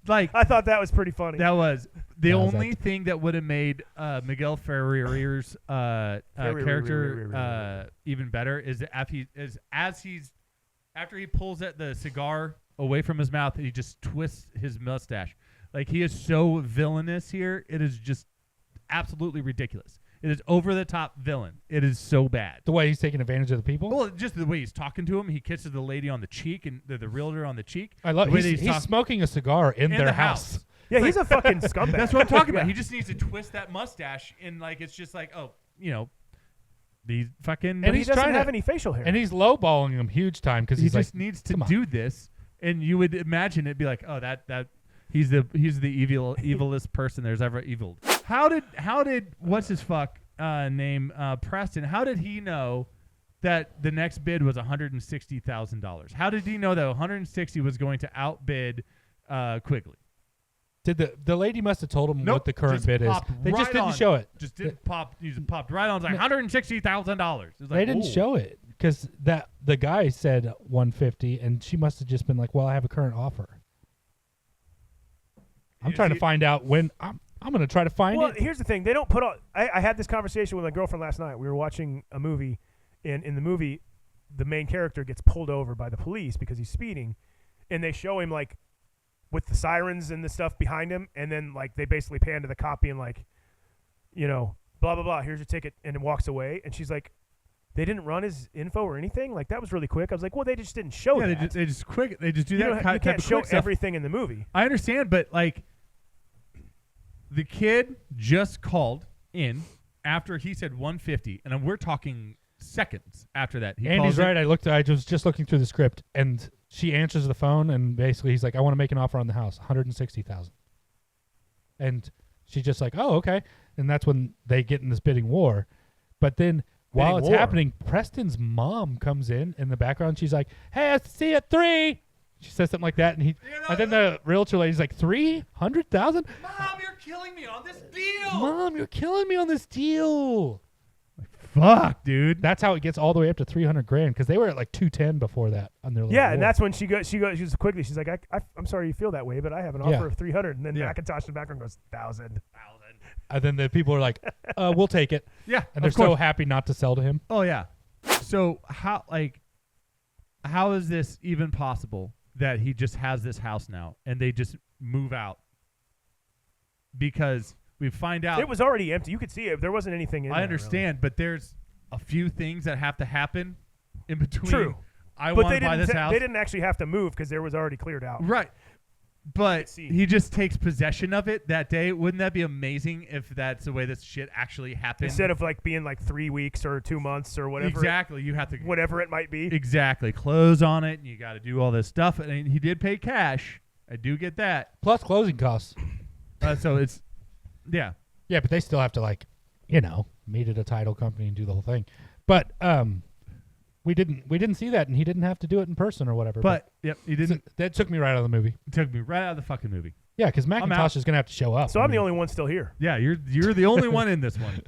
S8: like,
S6: I thought that was pretty funny.
S8: that was the only thing that would have made Miguel Ferrier's character even better is that after he pulls the cigar away from his mouth, he just twists his mustache. Like, he is so villainous here. It is just absolutely ridiculous. It is over the top villain. It is so bad.
S7: The way he's taking advantage of the people.
S8: Well, just the way he's talking to him. He kisses the lady on the cheek and the realtor on the cheek.
S7: I love. He's
S8: he's
S7: smoking a cigar in their
S8: the
S7: house.
S6: Yeah, he's a fucking scumbag.
S8: That's what I'm talking about. He just needs to twist that mustache, and like it's just like, oh, these fucking.
S6: And he doesn't have any facial hair.
S7: And he's lowballing him huge time because
S8: he
S7: he's
S8: just
S7: like,
S8: needs to do this, and you would imagine it'd be like, oh, that he's the evilest person there's ever eviled. How did what's his fuck name Preston? How did he know that the next bid was $160,000? How did he know that 160 was going to outbid Quigley?
S7: Did the lady must have told him
S8: Nope,
S7: what the current
S8: just
S7: bid is?
S8: popped
S7: They
S8: right
S7: just didn't
S8: on.
S7: show it.
S8: Just didn't pop. You just popped right on. It's like $160,000.
S7: They didn't show it because the guy said 150, and she must have just been like, "Well, I have a current offer." I'm trying to find out when I'm going to try to find
S6: Well,
S7: it.
S6: here's the thing. They don't put all. I had this conversation with my girlfriend last night. We were watching a movie, and in the movie, the main character gets pulled over by the police because he's speeding, and they show him like with the sirens and the stuff behind him, and then like they basically pan to the cop being like, blah blah blah. Here's your ticket, and it walks away. And she's like, they didn't run his info or anything. Like that was really quick. I was like, well, they just didn't show that.
S8: They just quick. They just do that.
S6: You can't show everything in the movie.
S8: I understand, but like, the kid just called in after he said 150, and we're talking seconds after that.
S7: Andy's right. I was just looking through the script, and she answers the phone, and basically he's like, "I want to make an offer on the house, $160,000." And she's just like, "Oh, okay." And that's when they get in this bidding war. But then while it's happening, Preston's mom comes in the background. She's like, "Hey, I see you at 3." She says something like that, and then the realtor lady's like, $300,000?
S8: Mom, you're killing me on this deal.
S7: Mom, you're killing me on this deal.
S8: Fuck, dude.
S7: That's how it gets all the way up to $300,000 because they were at like 210 before that on their little war.
S6: And that's when she goes quickly. She's like, I'm sorry you feel that way, but I have an offer of 300. And then Macintosh in the background goes 1,000.
S7: And then the people are like, we'll take it.
S8: Yeah,
S7: and they're so happy not to sell to him.
S8: Oh yeah. So how is this even possible that he just has this house now and they just move out? Because we find out
S6: it was already empty. You could see it. There wasn't anything in there.
S8: I understand,
S6: really.
S8: but there's a few things that have to happen in between.
S6: True.
S8: I want to buy this house.
S6: They didn't actually have to move because there was already cleared out.
S8: Right. But he just takes possession of it that day. Wouldn't that be amazing if that's the way this shit actually happened?
S6: Instead of like being like 3 weeks or 2 months or whatever.
S8: Exactly. You have to.
S6: Whatever it might be.
S8: Exactly. Close on it, and you got to do all this stuff. And he did pay cash. I do get that.
S7: Plus closing costs.
S8: So it's. Yeah.
S7: Yeah, but they still have to meet at a title company and do the whole thing. But we didn't see that, and he didn't have to do it in person or whatever.
S8: But yep, he didn't.
S7: That took me right out of the movie.
S8: It took me right out of the fucking movie.
S7: Yeah, because Macintosh is going to have to show up.
S6: So I'm the only one still here.
S8: Yeah, you're the only one in this one.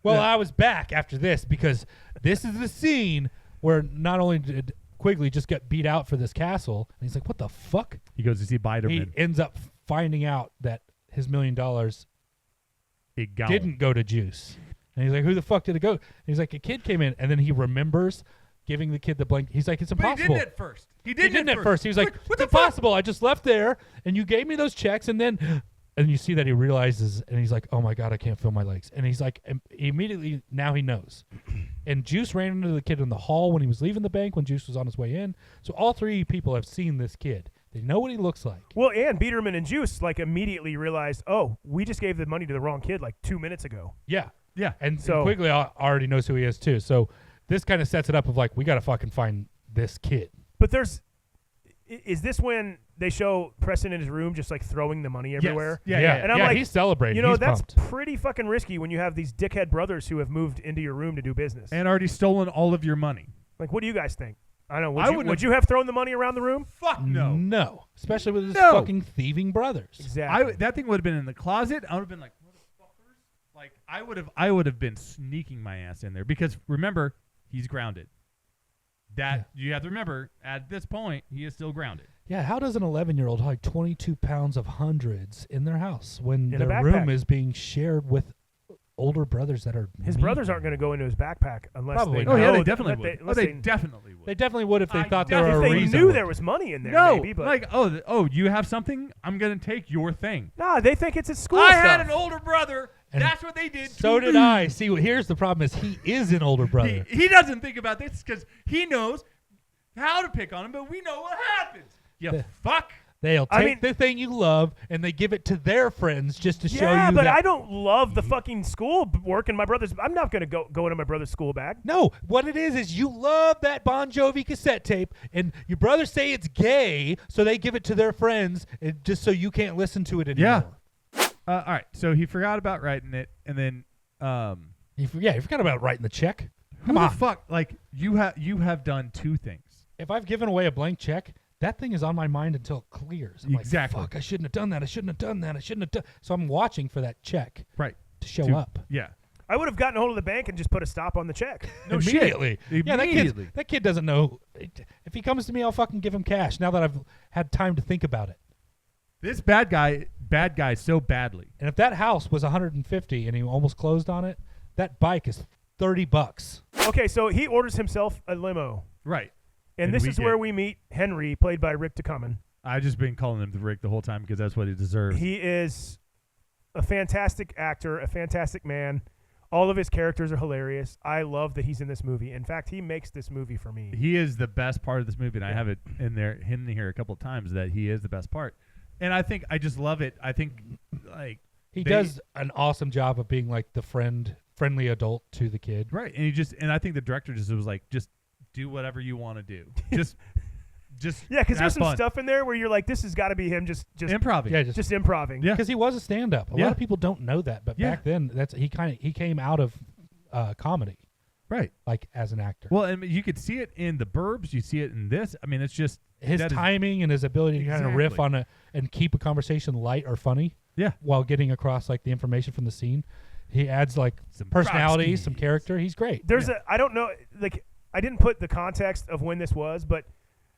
S7: Well, I was back after this because this is the scene where not only did Quigley just get beat out for this castle, and he's like, "What the fuck?"
S8: He goes to see Biderman.
S7: He ends up finding out that his $1 million didn't go to Juice. And he's like, "Who the fuck did it go?" And he's like, "A kid came in," and then he remembers giving the kid the blank. He's like, "It's impossible."
S8: But he didn't at first. He didn't
S7: at first. He was like, "It's impossible. I just left there, and you gave me those checks, and then." And you see that he realizes, and he's like, "Oh my God, I can't feel my legs." And he's like, immediately, now he knows. And Juice ran into the kid in the hall when he was leaving the bank, when Juice was on his way in. So all three people have seen this kid. They know what he looks like.
S6: Well, and Biederman and Juice immediately realized, oh, we just gave the money to the wrong kid 2 minutes ago.
S7: Yeah.
S8: Yeah.
S7: And so Quigley already knows who he is too. So this kind of sets it up of we got to fucking find this kid.
S6: But there's, is this when they show Preston in his room just like throwing the money everywhere?
S8: Yes. Yeah.
S6: And I'm like,
S7: he's celebrating.
S6: You know,
S7: He's
S6: that's
S7: pumped.
S6: pretty fucking risky when you have these dickhead brothers who have moved into your room to do business.
S8: And already stolen all of your money.
S6: Like, what do you guys think? I don't know.
S8: I wouldn't
S6: Would you have thrown the money around the room?
S8: Fuck no.
S7: No, especially with his
S8: No.
S7: fucking thieving brothers.
S6: Exactly.
S8: That thing would have been in the closet. I would have been like, motherfuckers. Like I would have been sneaking my ass in there because remember, he's grounded. You have to remember, at this point, he is still grounded.
S7: Yeah, how does an 11-year-old hide 22 pounds of hundreds in their house when
S6: In a
S7: their room
S6: backpack.
S7: is being shared with older brothers that are
S6: His
S7: mean?
S6: brothers aren't going to go into his backpack unless
S7: Probably
S6: they
S7: not.
S8: Oh yeah,
S6: know
S8: they
S6: that-
S8: definitely
S6: unless
S8: would.
S6: unless
S8: They definitely would.
S7: They definitely would if they
S8: I
S7: thought there were
S6: if
S7: a
S6: they
S7: reason.
S6: knew there was money in there,
S8: No,
S6: maybe. But
S8: like you have something. I'm gonna take your thing.
S6: nah, they think it's his school
S8: I
S6: stuff.
S8: had an older brother.
S7: And
S8: That's what they did.
S7: So
S8: to
S7: did
S8: me.
S7: I. See, here's the problem: is he is an older brother.
S8: He doesn't think about this because he knows how to pick on him, but we know what happens. You fuck.
S7: They'll take
S6: I mean-
S7: the thing you love and they give it to their friends just to show
S6: Yeah,
S7: you
S6: but
S7: that.
S6: I don't love the fucking school work in my brother's. I'm not going to go into my brother's school bag.
S7: No, what it is you love that Bon Jovi cassette tape, and your brothers say it's gay, so they give it to their friends, just so you can't listen to it anymore.
S8: All right. So he forgot about writing it, and then
S7: You forgot about writing the check.
S8: who the fuck? Like you have done two things.
S7: If I've given away a blank check, that thing is on my mind until it clears. I'm
S8: Exactly.
S7: like, fuck, I shouldn't have done that. I shouldn't have done that. I shouldn't have done. So I'm watching for that check
S8: Right.
S7: to show up.
S8: Yeah.
S6: I would have gotten a hold of the bank and just put a stop on the check.
S8: No shit.
S7: Immediately. Yeah,
S8: Immediately.
S7: that kid doesn't know. If he comes to me, I'll fucking give him cash now that I've had time to think about it.
S8: This bad guy so badly.
S7: And if that house was 150 and he almost closed on it, that bike is $30.
S6: Okay, so he orders himself a limo.
S8: Right.
S6: And this
S8: we
S6: is
S8: get-
S6: where we meet Henry, played by Rick DeCommon.
S8: I've just been calling him the Rick the whole time because that's what he deserves.
S6: He is a fantastic actor, a fantastic man. All of his characters are hilarious. I love that he's in this movie. In fact, he makes this movie for me.
S8: He is the best part of this movie, and I have it in here a couple of times that he is the best part. And I think I just love it. I think like
S7: He does an awesome job of being like the friendly adult to the kid.
S8: right, and I think the director just was like, just do whatever you want to do. Just
S6: Yeah, because
S8: have
S6: there's some
S8: fun.
S6: stuff in there where you're like, this has got to be him just
S8: Improv.
S7: Yeah,
S6: just improving.
S8: Yeah.
S7: because he was a stand-up. A
S8: Yeah.
S7: lot of people don't know that, but
S8: Yeah.
S7: back then, he came out of comedy,
S8: Right.
S7: like as an actor.
S8: Well, and you could see it in The Burbs. You see it in this. I mean, it's just
S7: His
S8: that is-
S7: timing and his ability to kind of riff
S8: Exactly.
S7: on and keep a conversation light or funny.
S8: Yeah.
S7: While getting across like the information from the scene, he adds like
S8: Some
S7: personality,
S8: Brodsky.
S7: some character. He's great.
S6: There's I don't know, like, I didn't put the context of when this was, but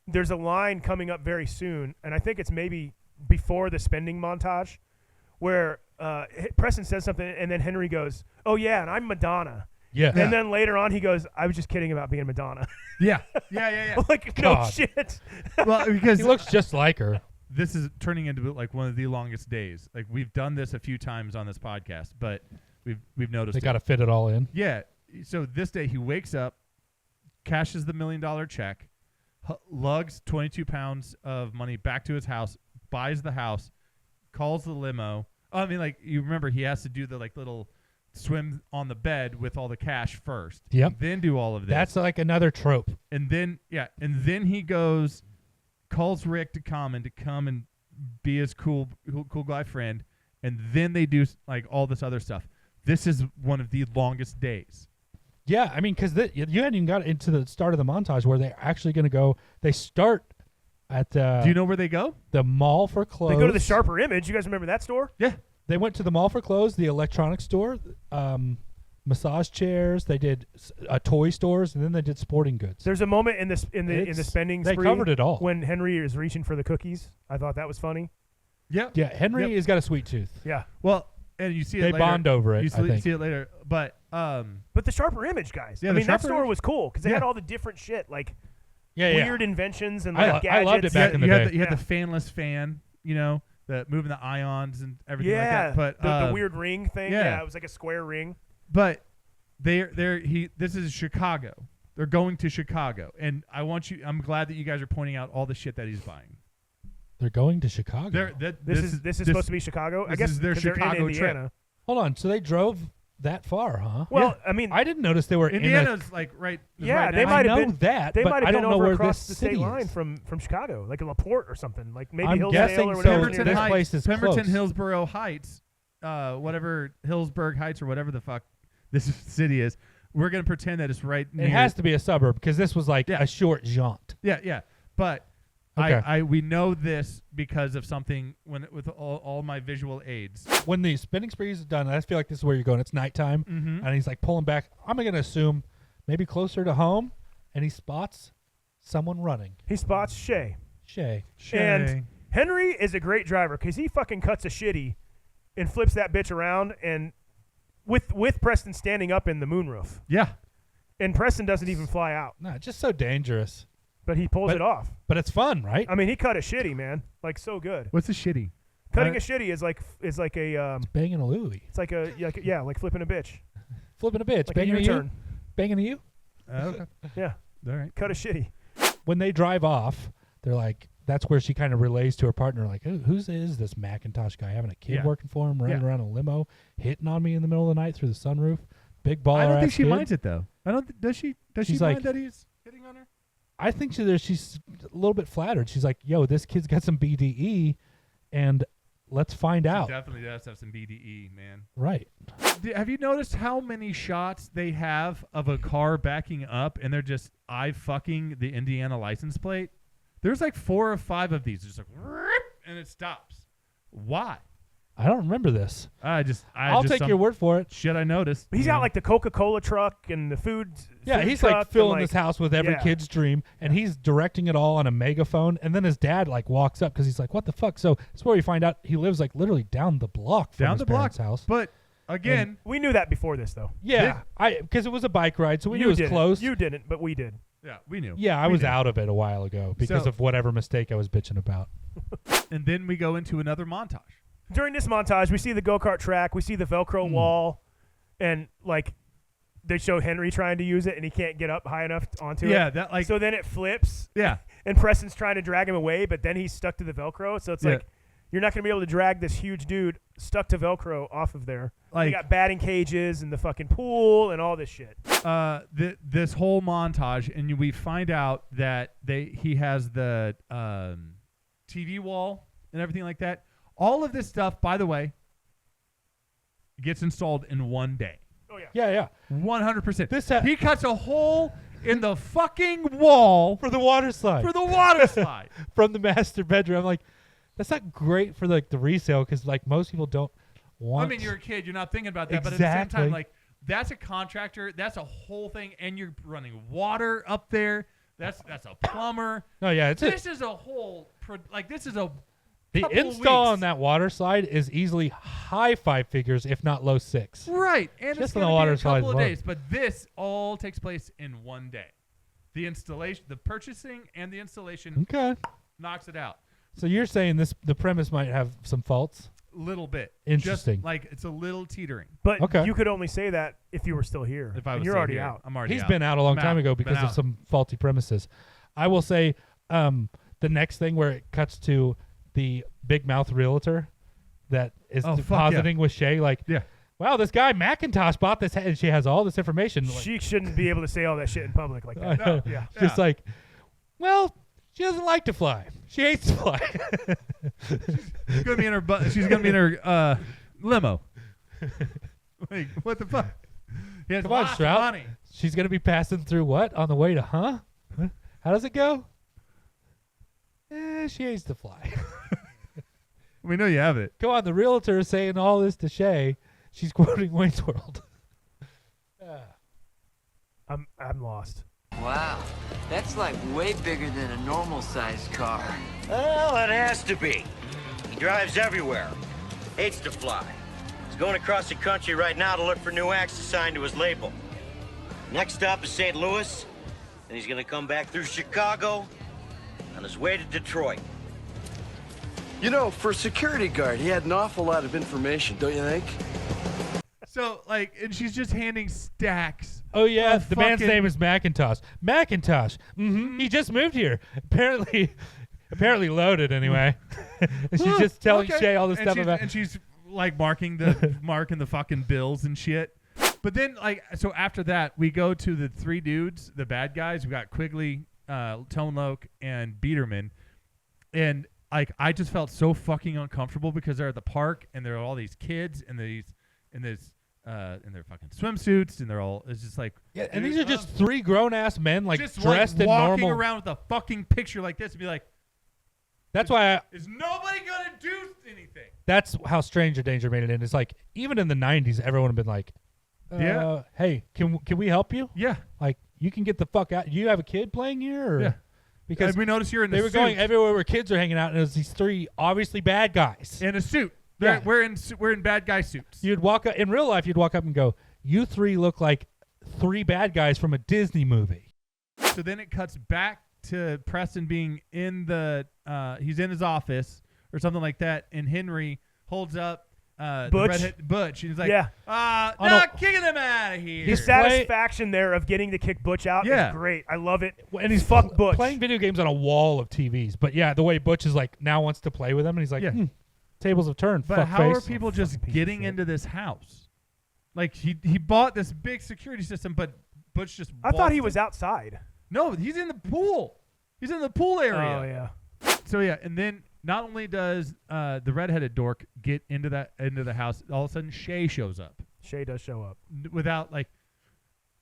S6: there's a line coming up very soon, and I think it's maybe before the spending montage, where Preston says something, and then Henry goes, "Oh yeah, and I'm Madonna."
S7: Yeah.
S6: And then later on, he goes, "I was just kidding about being Madonna."
S8: yeah.
S6: Like, no
S7: God.
S6: shit.
S8: Well, because
S7: He looks just like her.
S8: this is turning into like one of the longest days. Like we've done this a few times on this podcast, but we've noticed
S7: They
S8: it.
S7: got to fit it all in.
S8: Yeah. So this day he wakes up, cashes the $1 million check, lugs 22 pounds of money back to his house, buys the house, calls the limo. I mean, like, you remember he has to do the like little swim on the bed with all the cash first.
S7: Yep.
S8: Then do all of this.
S7: That's like another trope.
S8: And then he goes, calls Rick to come and be his cool guy friend, and then they do like all this other stuff. This is one of the longest days.
S7: Yeah, I mean, because you hadn't even got into the start of the montage where they're actually going to go. They start at
S8: Do you know where they go?
S7: the mall for clothes.
S6: They go to the Sharper Image. You guys remember that store?
S8: Yeah.
S7: They went to the mall for clothes, the electronics store, massage chairs. They did toy stores, and then they did sporting goods.
S6: There's a moment in the spending
S7: they
S6: spree
S7: covered it all.
S6: when Henry is reaching for the cookies. I thought that was funny.
S8: Yeah.
S7: Yeah, Henry has got a sweet tooth.
S6: Yeah.
S8: Well, and you see it
S7: They
S8: later.
S7: bond over it,
S8: You
S7: I think.
S8: see it later. But
S6: But the Sharper Image guys.
S8: Yeah,
S6: I
S8: the
S6: mean, that
S8: Sharper
S6: store
S8: Image-
S6: was cool because they had
S8: Yeah.
S6: all the different shit, like
S7: Yeah,
S6: weird inventions and
S7: I
S6: like
S7: I loved it
S6: gadgets.
S7: back in the
S8: you had
S7: day.
S8: you had
S6: Yeah.
S8: the fanless fan, the moving the ions and everything
S6: Yeah,
S8: like that. But
S6: the weird ring thing.
S8: yeah.
S6: Yeah, it was like a square ring.
S8: But this is Chicago. They're going to Chicago, and I'm glad that you guys are pointing out all the shit that he's buying.
S7: They're going to Chicago.
S6: This is supposed to be Chicago. I
S8: this
S6: guess
S8: is their
S6: 'cause they're in
S8: Chicago trip.
S6: Indiana.
S7: Hold on. So they drove that far, huh?
S6: Well, I mean,
S7: I didn't notice they were
S8: Indiana's like right.
S6: Yeah,
S8: right
S6: they
S8: next-
S6: might
S7: I
S6: have
S7: know
S6: been
S7: that,
S6: They
S7: but
S6: might
S7: I
S6: have
S7: don't
S6: been
S7: know
S6: over
S7: where
S6: across
S7: this
S6: the state
S7: city
S6: line
S7: is.
S6: from Chicago, like a LaPorte or something, like maybe
S7: I'm
S6: Hillsdale
S7: guessing
S6: or
S7: so.
S6: whatever.
S8: Pemberton
S7: This
S8: Heights,
S7: place is
S8: Pemberton,
S7: close.
S8: Hillsborough Heights, whatever Hillsburg Heights or whatever the fuck this city is. We're gonna pretend that it's right near.
S7: It has to be a suburb because this was like
S8: Yeah.
S7: a short jaunt.
S8: Yeah. But
S7: Okay.
S8: we know this because of something with all my visual aids.
S7: When the spinning sprees is done, I feel like this is where you're going. It's nighttime, and he's like pulling back. I'm gonna assume maybe closer to home, and he spots someone running.
S6: He spots Shay.
S7: Shay.
S6: And Henry is a great driver because he fucking cuts a shitty and flips that bitch around, and with Preston standing up in the moonroof,
S8: Yeah.
S6: and Preston doesn't even fly out,
S7: Nah, just so dangerous.
S6: but he pulls
S7: But-
S6: it off.
S7: But it's fun, right?
S6: I mean, he cut a shitty, man, like so good.
S8: What's a shitty?
S6: Cutting a shitty is like a
S7: Banging a Louie.
S6: it's like like flipping a bitch,
S7: Flipping a bitch.
S6: like
S7: banging
S6: a
S7: a you.
S6: U-turn.
S7: Banging a you.
S8: Okay.
S6: Yeah,
S8: All right.
S6: cut a shitty.
S7: When they drive off, they're like, that's where she kind of relays to her partner, like, who's is this Macintosh guy having a kid
S8: Yeah.
S7: working for him, running
S8: Yeah.
S7: around a limo, hitting on me in the middle of the night through the sunroof? Big baller.
S8: I don't think
S7: ass
S8: she
S7: kid.
S8: minds it though. I don't. Does she? Does
S7: She's
S8: she mind
S7: like-
S8: that he's hitting on her?
S7: I think she's a little bit flattered. She's like, yo, this kid's got some BDE, and let's find out.
S8: Definitely does have some BDE, man.
S7: Right.
S8: Have you noticed how many shots they have of a car backing up and they're just fucking the Indiana license plate? There's like 4 or 5 of these. Just like, and it stops. Why?
S7: I don't remember this.
S8: I'll
S7: take your word for it.
S8: Shit, I noticed.
S6: He's got like the Coca-Cola truck and the food.
S7: Yeah,
S6: food
S7: he's
S6: truck
S7: like
S6: and,
S7: filling
S6: like,
S7: this house with every
S6: yeah.
S7: kid's dream, and he's directing it all on a megaphone. And then his dad like walks up because he's like, "What the fuck?" So that's where we find out he lives like literally down the block from
S8: down
S7: his
S8: the block
S7: parents' house.
S8: But again,
S6: We knew that before this, though.
S7: Yeah, because it was a bike ride, so we knew it was
S6: didn't.
S7: close.
S6: You didn't, but we did.
S8: yeah, we knew.
S7: Yeah, I
S8: We
S7: was
S8: knew.
S7: out of it a while ago because
S8: So-
S7: of whatever mistake I was bitching about.
S8: And then we go into another montage.
S6: During this montage, we see the go-kart track, we see the Velcro wall, and like they show Henry trying to use it, and he can't get up high enough onto it.
S8: Yeah, that like
S6: So then it flips,
S8: yeah.
S6: and Preston's trying to drag him away, but then he's stuck to the Velcro. So it's
S8: Yeah.
S6: like you're not going to be able to drag this huge dude stuck to Velcro off of there.
S8: Like-
S6: They got batting cages and the fucking pool and all this shit.
S8: This whole montage, and we find out that he has the TV wall and everything like that. All of this stuff, by the way, gets installed in one day.
S6: Oh yeah.
S7: Yeah.
S8: 100%. He cuts a hole in the fucking wall
S7: For the water slide.
S8: for the water slide.
S7: From the master bedroom. I'm like, that's not great for like the resale because like most people don't want.
S8: I mean, you're a kid. You're not thinking about that. But at the same
S7: Exactly.
S8: time, like, that's a contractor. That's a whole thing. And you're running water up there. That's a plumber.
S7: No, yeah, it's
S8: This is a whole, this is a
S7: the
S8: couple
S7: install
S8: weeks.
S7: on that water slide is easily high 5 figures, if not low 6.
S8: Right. And
S7: Just
S8: it's
S7: on the
S8: going to
S7: water
S8: be a
S7: slide
S8: couple of
S7: alone.
S8: days. But this all takes place in one day. The installation, the purchasing and the installation
S7: Okay.
S8: knocks it out.
S7: So you're saying the premise might have some faults?
S8: Little bit.
S7: Interesting.
S8: Just like it's a little teetering.
S6: But
S7: Okay.
S6: you could only say that if you were still here.
S8: If I
S6: And
S8: was
S6: you're
S8: still
S6: already
S8: here,
S6: out.
S8: I'm already
S7: He's
S8: out.
S7: been out a long
S8: I'm
S7: time
S8: out.
S7: ago
S8: Been
S7: because of
S8: out.
S7: some faulty premises. I will say the next thing where it cuts to the big mouth realtor that is
S8: Oh, fuck
S7: depositing with Shay, like,
S8: Yeah.
S7: wow, this guy Macintosh bought this, and she has all this information. Like,
S6: She shouldn't be able to say all that shit in public like that.
S8: No.
S6: Yeah.
S7: just like, well, she doesn't like to fly. She hates to fly.
S8: She's gonna be in her she's gonna be in her limo. Like, what the fuck? He has
S7: Come on,
S8: lots of
S7: Stroud.
S8: money.
S7: She's gonna be passing through what on the way to huh? How does it go? She hates to fly.
S8: We know you have it.
S7: Come on, the realtor is saying all this to Shay. She's quoting Wayne's World.
S6: I'm lost.
S10: Wow, that's like way bigger than a normal sized car.
S11: Well, it has to be. He drives everywhere. Hates to fly. He's going across the country right now to look for new acts assigned to his label. Next stop is St. Louis, and he's gonna come back through Chicago on his way to Detroit.
S12: You know, for a security guard, he had an awful lot of information, don't you think?
S8: So, like, and she's just handing stacks.
S7: Oh yeah,
S8: of
S7: the man's
S8: fucking-
S7: name is Macintosh. Macintosh. He just moved here. Apparently loaded anyway. And she's just telling
S8: Okay.
S7: Shay all this
S8: And
S7: stuff
S8: she's-
S7: about.
S8: And she's like marking the fucking bills and shit. But then, like, so after that, we go to the three dudes, the bad guys. We got Quigley, Tone Loc, and Biederman. And, like, I just felt so fucking uncomfortable because they're at the park and there are all these kids and in their fucking swimsuits and they're all, it's just like.
S7: Yeah, and these are just three grown-ass men, like,
S8: just
S7: dressed in normal.
S8: walking around with a fucking picture like this and be like.
S7: That's why
S8: is nobody going to do anything?
S7: That's how Stranger Danger made it in. It's like, even in the 90s, everyone would have been like,
S8: yeah.
S7: Hey, can we help you?
S8: Yeah.
S7: Like, you can get the fuck out. You have a kid playing here? Or?
S8: Yeah.
S7: Because
S8: we noticed you're in the
S7: They were
S8: suit.
S7: going everywhere where kids are hanging out, and it was these three obviously bad guys.
S8: In a suit.
S7: Yeah.
S8: We're in bad guy suits.
S7: You'd walk up, in real life, you'd walk up and go, you three look like three bad guys from a Disney movie.
S8: So then it cuts back to Preston being in he's in his office or something like that, and Henry holds up the redhead Butch, and he's like, kicking him out of here.
S6: The satisfaction there of getting to kick Butch out is great. I love it.
S7: And he's
S6: fuck Butch.
S7: playing video games on a wall of TVs. But yeah, the way Butch is like now wants to play with him, and he's like, tables have turned.
S8: But how are people just getting into this house? Like he bought this big security system, but Butch just.
S6: I thought he was outside.
S8: No, he's in the pool. He's in the pool area.
S6: Oh yeah.
S8: So yeah, and then not only does the redheaded dork get into the house, all of a sudden Shay shows up.
S6: Shay does show up
S8: without like.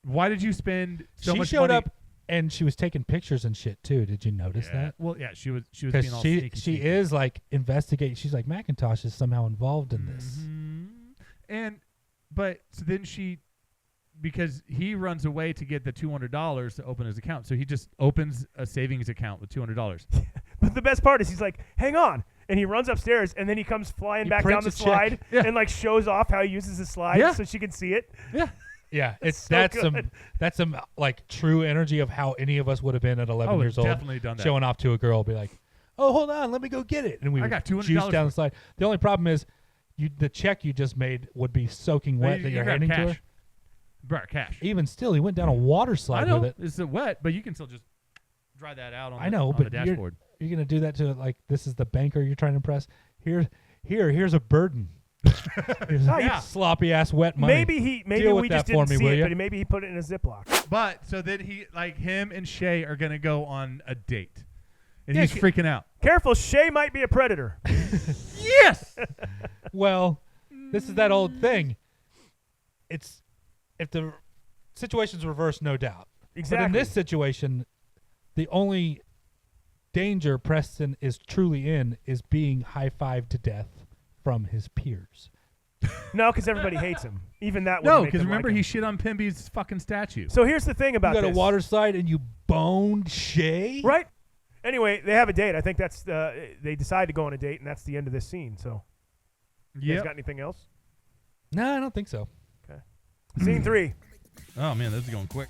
S8: Why did you spend so much
S7: She showed
S8: money?
S7: up and she was taking pictures and shit too. Did you notice that?
S8: Well, yeah, she was being all sneaky.
S7: She is like investigating. She's like, Macintosh is somehow involved in this.
S8: But so then because he runs away to get the $200 to open his account, so he just opens a savings account with $200.
S6: But the best part is he's like, hang on. And he runs upstairs, and then he comes flying back down the slide and like shows off how he uses the slide so she can see it.
S8: Yeah.
S7: Yeah,
S6: that's
S7: some like true energy of how any of us would have been at 11 years old.
S8: Definitely done that.
S7: Showing off to a girl, be like, "Oh, hold on, let me go get it," and we
S8: I got $200
S7: juice down the slide. The only problem is, the check you just made would be soaking wet that you're handing to her.
S8: Brought cash.
S7: Even still, he went down a water slide
S8: I know
S7: with it.
S8: it's wet, but you can still just dry that out on.
S7: I know,
S8: on
S7: but
S8: the dashboard.
S7: You're gonna do that to like this is the banker you're trying to impress. Here's a burden. Sloppy ass wet money.
S6: Maybe
S7: Deal
S6: we
S7: with
S6: just
S7: that for
S6: didn't
S7: me,
S6: see
S7: will
S6: it,
S7: ya?
S6: but maybe he put it in a Ziploc.
S8: But so then him and Shay are gonna go on a date, and he's freaking out.
S6: Careful, Shay might be a predator.
S8: Yes.
S7: Well, this is that old thing. It's if the situation's reversed, no doubt.
S6: Exactly.
S7: But in this situation, the only danger Preston is truly in is being high-fived to death from his peers.
S6: No, because everybody hates him. Even that.
S8: No, because remember he shit on Pimby's fucking statue.
S6: So here's the thing about
S7: you got
S6: this.
S7: a water slide and you boned Shay,
S6: right? Anyway, they have a date. I think that's they decide to go on a date, and that's the end of this scene. So, you guys got anything else?
S7: No, I don't think so.
S6: Okay. Scene 3.
S8: Oh man, this is going quick.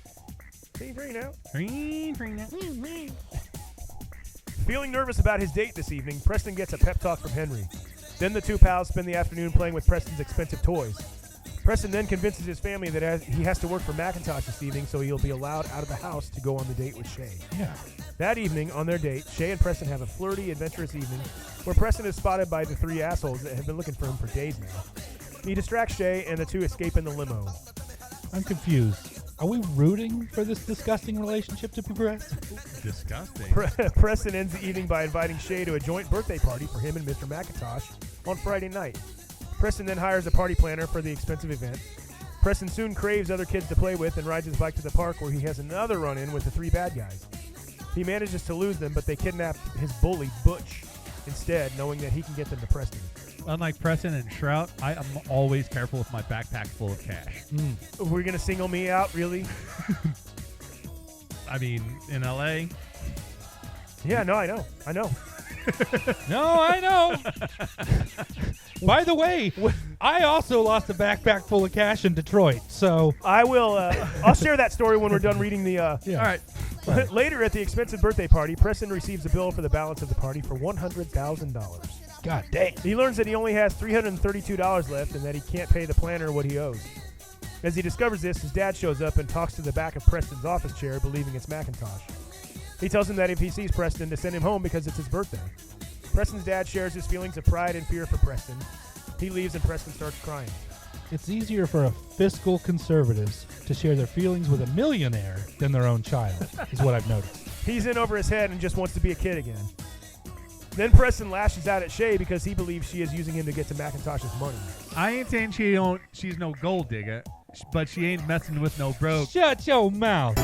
S6: Scene 3 now.
S8: Scene 3 now.
S6: Feeling nervous about his date this evening, Preston gets a pep talk from Henry. Then the two pals spend the afternoon playing with Preston's expensive toys. Preston then convinces his family that he has to work for Macintosh this evening, so he'll be allowed out of the house to go on the date with Shay.
S7: Yeah.
S6: That evening, on their date, Shay and Preston have a flirty, adventurous evening where Preston is spotted by the three assholes that have been looking for him for days now. He distracts Shay, and the two escape in the limo.
S7: I'm confused. Are we rooting for this disgusting relationship to progress?
S8: Disgusting.
S6: Preston ends the evening by inviting Shay to a joint birthday party for him and Mr. Macintosh on Friday night. Preston then hires a party planner for the expensive event. Preston soon craves other kids to play with and rides his bike to the park where he has another run-in with the three bad guys. He manages to lose them, but they kidnap his bully, Butch, instead, knowing that he can get them to Preston.
S8: Unlike Preston and Shroud, I am always careful with my backpack full of cash.
S6: We're going to single me out, really?
S8: I mean, in L.A.?
S6: Yeah, no, I know.
S7: No, I know. By the way, I also lost a backpack full of cash in Detroit, so...
S6: I will, I'll share that story when we're done reading the,
S8: All right.
S6: Later at the expensive birthday party, Preston receives a bill for the balance of the party for $100,000.
S7: God dang.
S6: He learns that he only has $332 left and that he can't pay the planner what he owes. As he discovers this, his dad shows up and talks to the back of Preston's office chair, believing it's Macintosh. He tells him that if he sees Preston, to send him home because it's his birthday. Preston's dad shares his feelings of pride and fear for Preston. He leaves and Preston starts crying.
S7: It's easier for a fiscal conservatives to share their feelings with a millionaire than their own child, is what I've noticed.
S6: He's in over his head and just wants to be a kid again. Then Preston lashes out at Shay because he believes she is using him to get to McIntosh's money.
S8: I ain't saying she's no gold digger, but she ain't messing with no broke.
S7: Shut your mouth.